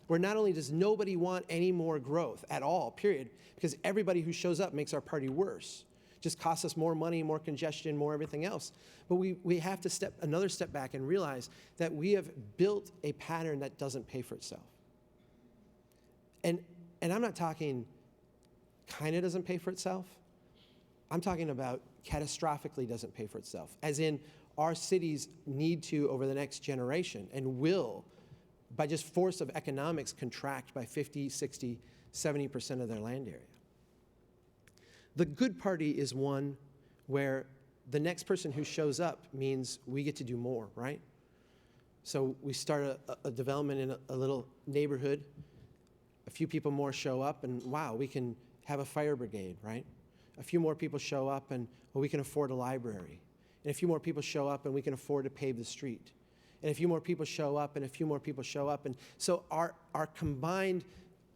where not only does nobody want any more growth at all, period, because everybody who shows up makes our party worse. Just costs us more money, more congestion, more everything else. But we have to another step back and realize that we have built a pattern that doesn't pay for itself. And I'm not talking kind of doesn't pay for itself. I'm talking about catastrophically doesn't pay for itself. As in, our cities need to, over the next generation, and will, by just force of economics, contract by 50, 60, 70% of their land area. The good party is one where the next person who shows up means we get to do more, right? So we start a development in a little neighborhood, a few people more show up, and wow, we can have a fire brigade, right? A few more people show up, and we can afford a library. And a few more people show up, and we can afford to pave the street. And a few more people show up, and a few more people show up. And so our combined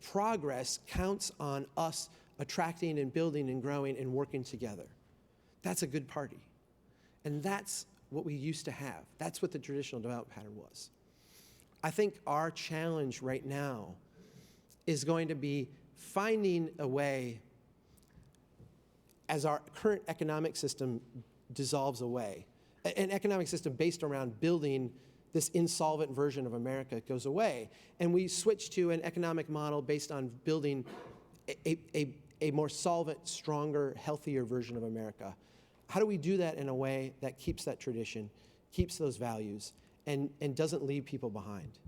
progress counts on us attracting and building and growing and working together. That's a good party. And that's what we used to have. That's what the traditional development pattern was. I think our challenge right now is going to be finding a way, as our current economic system dissolves away, an economic system based around building this insolvent version of America goes away, and we switch to an economic model based on building a more solvent, stronger, healthier version of America. How do we do that in a way that keeps that tradition, keeps those values, and doesn't leave people behind?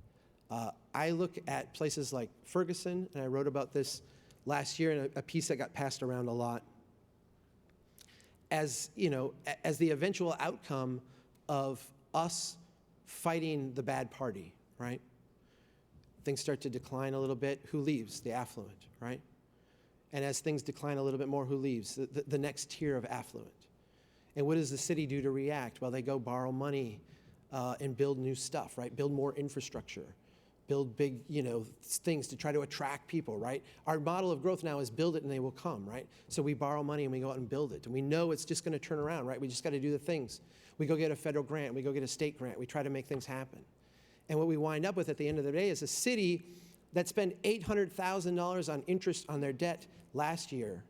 I look at places like Ferguson, and I wrote about this last year in a piece that got passed around a lot, as the eventual outcome of us fighting the bad party, right? Things start to decline a little bit. Who leaves? The affluent, right? And as things decline a little bit more, who leaves? The next tier of affluent. And what does the city do to react? Well, they go borrow money and build new stuff, right? Build more infrastructure, build big, things to try to attract people, right? Our model of growth now is build it and they will come, right? So we borrow money and we go out and build it. And we know it's just going to turn around, right? We just got to do the things. We go get a federal grant. We go get a state grant. We try to make things happen. And what we wind up with at the end of the day is a city that spent $800,000 on interest on their debt last year.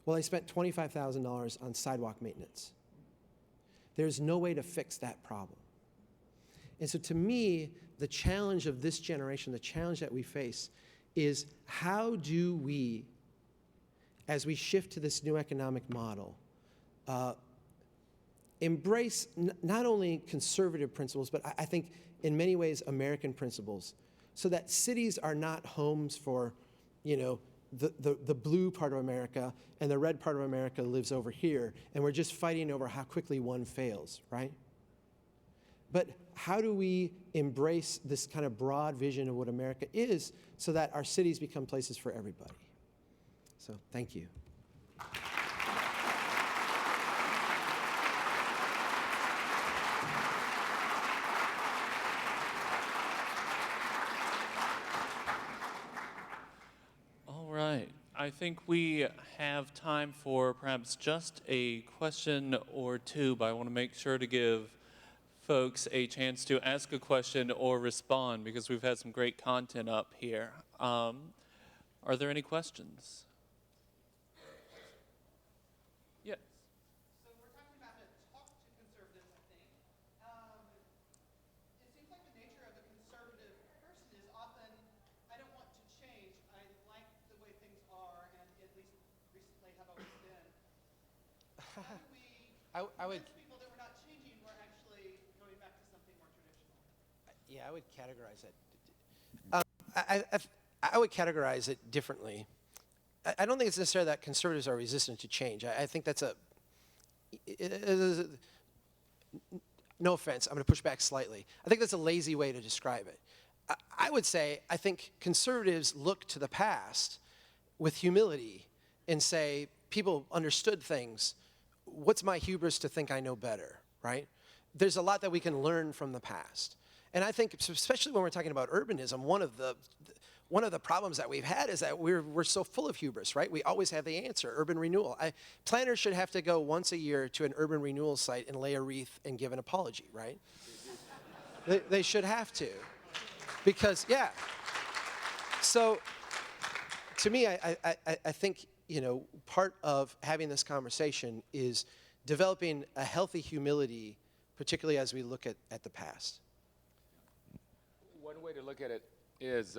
Well, they spent $25,000 on sidewalk maintenance. There's no way to fix that problem. And so to me, the challenge of this generation, the challenge that we face is how do we, as we shift to this new economic model, embrace not only conservative principles, but I think in many ways American principles, so that cities are not homes for, the blue part of America and the red part of America lives over here, and we're just fighting over how quickly one fails, right? But how do we embrace this kind of broad vision of what America is so that our cities become places for everybody? So thank you. All right. I think we have time for perhaps just a question or two, but I want to make sure to give folks a chance to ask a question or respond because we've had some great content up here. Are there any questions? Yes. So we're talking about a talk to conservatives, I think. It seems like the nature of a conservative person is often, I don't want to change. I like the way things are, and at least recently have always been. How do we I would, convince people that we're not changing, we're actually going back to something more traditional? yeah, I would categorize it. I would categorize it differently. I don't think it's necessarily that conservatives are resistant to change. I think that's no offense, I'm going to push back slightly. I think that's a lazy way to describe it. I would say I think conservatives look to the past with humility and say, people understood things. What's my hubris to think I know better, right? There's a lot that we can learn from the past. And I think, especially when we're talking about urbanism, one of the problems that we've had is that we're so full of hubris, right? We always have the answer, urban renewal. Planners should have to go once a year to an urban renewal site and lay a wreath and give an apology, right? They should have to. Because, yeah. So, to me, I think, part of having this conversation is developing a healthy humility, particularly as we look at the past. One way to look at it is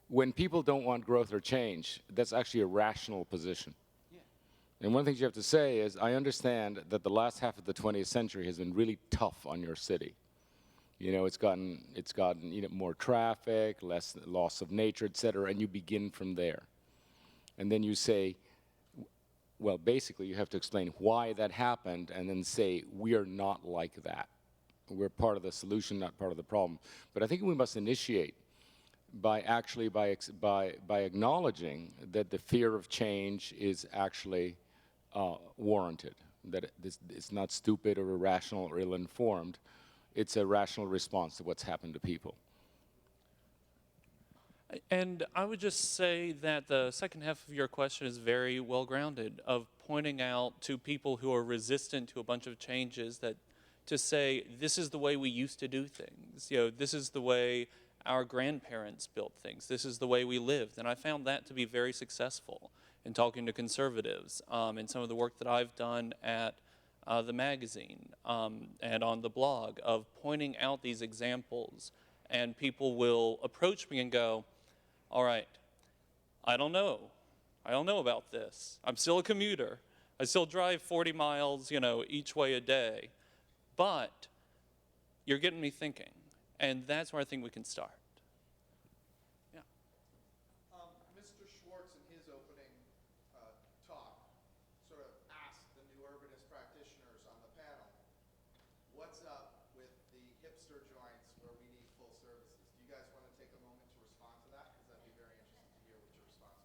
when people don't want growth or change, that's actually a rational position. Yeah. And one of the things you have to say is, I understand that the last half of the 20th century has been really tough on your city. It's gotten more traffic, less loss of nature, et cetera, and you begin from there. And then you say, well, basically you have to explain why that happened and then say, we are not like that. We're part of the solution, not part of the problem. But I think we must initiate by acknowledging that the fear of change is actually warranted, that it's not stupid or irrational or ill-informed. It's a rational response to what's happened to people. And I would just say that the second half of your question is very well grounded, of pointing out to people who are resistant to a bunch of changes that to say, this is the way we used to do things. This is the way our grandparents built things. This is the way we lived. And I found that to be very successful in talking to conservatives and some of the work that I've done at the magazine and on the blog of pointing out these examples. And people will approach me and go, all right, I don't know about this. I'm still a commuter. I still drive 40 miles, each way a day. But you're getting me thinking, and that's where I think we can start. Yeah. Mr. Schwarz, in his opening talk, sort of asked the new urbanist practitioners on the panel, what's up with the hipster joints where we need full services? Do you guys want to take a moment to respond to that? Because that'd be very interesting to hear what your response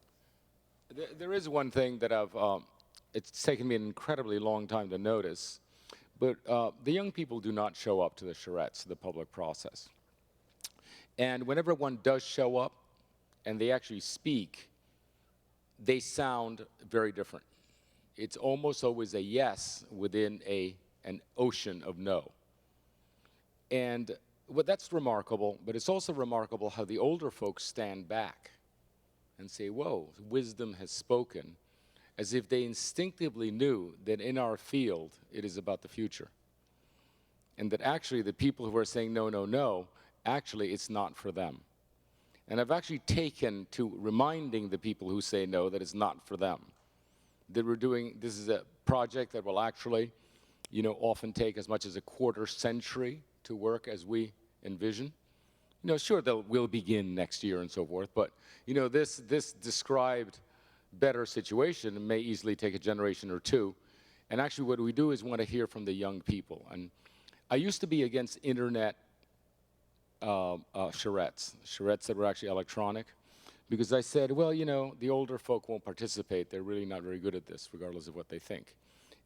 is. There is one thing that it's taken me an incredibly long time to notice. But the young people do not show up to the charrettes, the public process. And whenever one does show up and they actually speak, they sound very different. It's almost always a yes within an ocean of no. And that's remarkable, but it's also remarkable how the older folks stand back and say, whoa, wisdom has spoken, as if they instinctively knew that in our field, it is about the future. And that actually the people who are saying no, no, no, actually it's not for them. And I've actually taken to reminding the people who say no that it's not for them. That this is a project that will actually, often take as much as a quarter century to work as we envision. Sure, we'll begin next year and so forth, but, this described better situation may easily take a generation or two. And actually what we do is want to hear from the young people. And I used to be against internet charrettes that were actually electronic, because I said, well, the older folk won't participate. They're really not very good at this, regardless of what they think.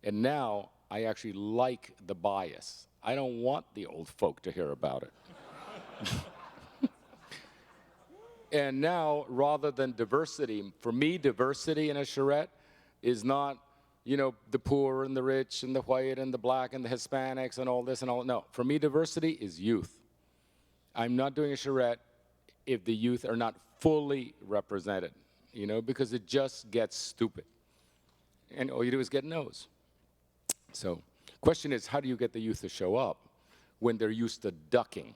And now I actually like the bias. I don't want the old folk to hear about it. And now, rather than diversity, for me, diversity in a charrette is not, you know, the poor and the rich and the white and the black and the Hispanics and all this and all. No, for me, diversity is youth. I'm not doing a charrette if the youth are not fully represented, you know, because it just gets stupid. And all you do is get no's. So, question is, how do you get the youth to show up when they're used to ducking?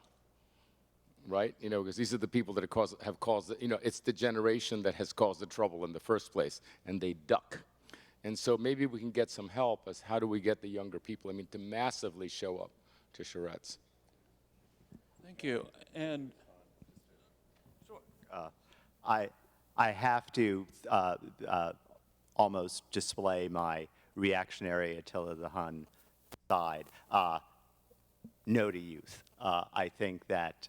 Right? You know, because these are the people that have caused, you know, it's the generation that has caused the trouble in the first place, and they duck. And so maybe we can get some help as how do we get the younger people, I mean, to massively show up to charrettes. Thank you. And I have to almost display my reactionary Attila the Hun side. No to youth. I think that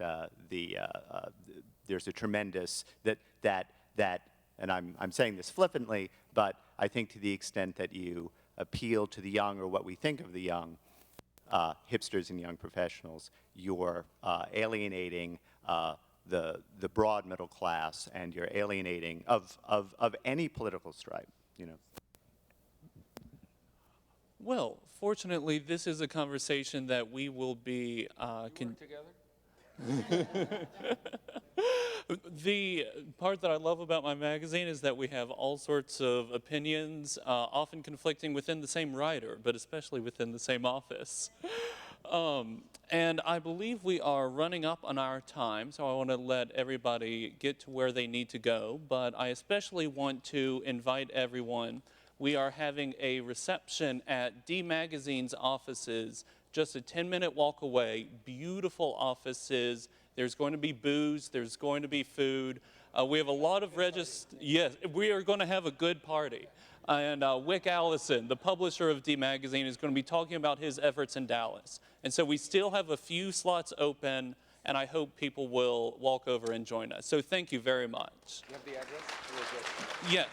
there's a tremendous, and I'm saying this flippantly, but I think to the extent that you appeal to the young or what we think of the young, hipsters and young professionals, you're alienating the broad middle class, and you're alienating of any political stripe, you know. well, fortunately, this is a conversation that we will be Together? The part that I love about my magazine is that we have all sorts of opinions, often conflicting within the same writer, but especially within the same office. And I believe we are running up on our time, so I want to let everybody get to where they need to go, but I especially want to invite everyone. We are having a reception at D Magazine's offices, just a 10-minute walk away, beautiful offices. There's going to be booze, there's going to be food. We have a lot of yes, we are going to have a good party. And Wick Allison, the publisher of D Magazine, is going to be talking about his efforts in Dallas. And so we still have a few slots open, and I hope people will walk over and join us. So thank you very much. You have the address? Yes.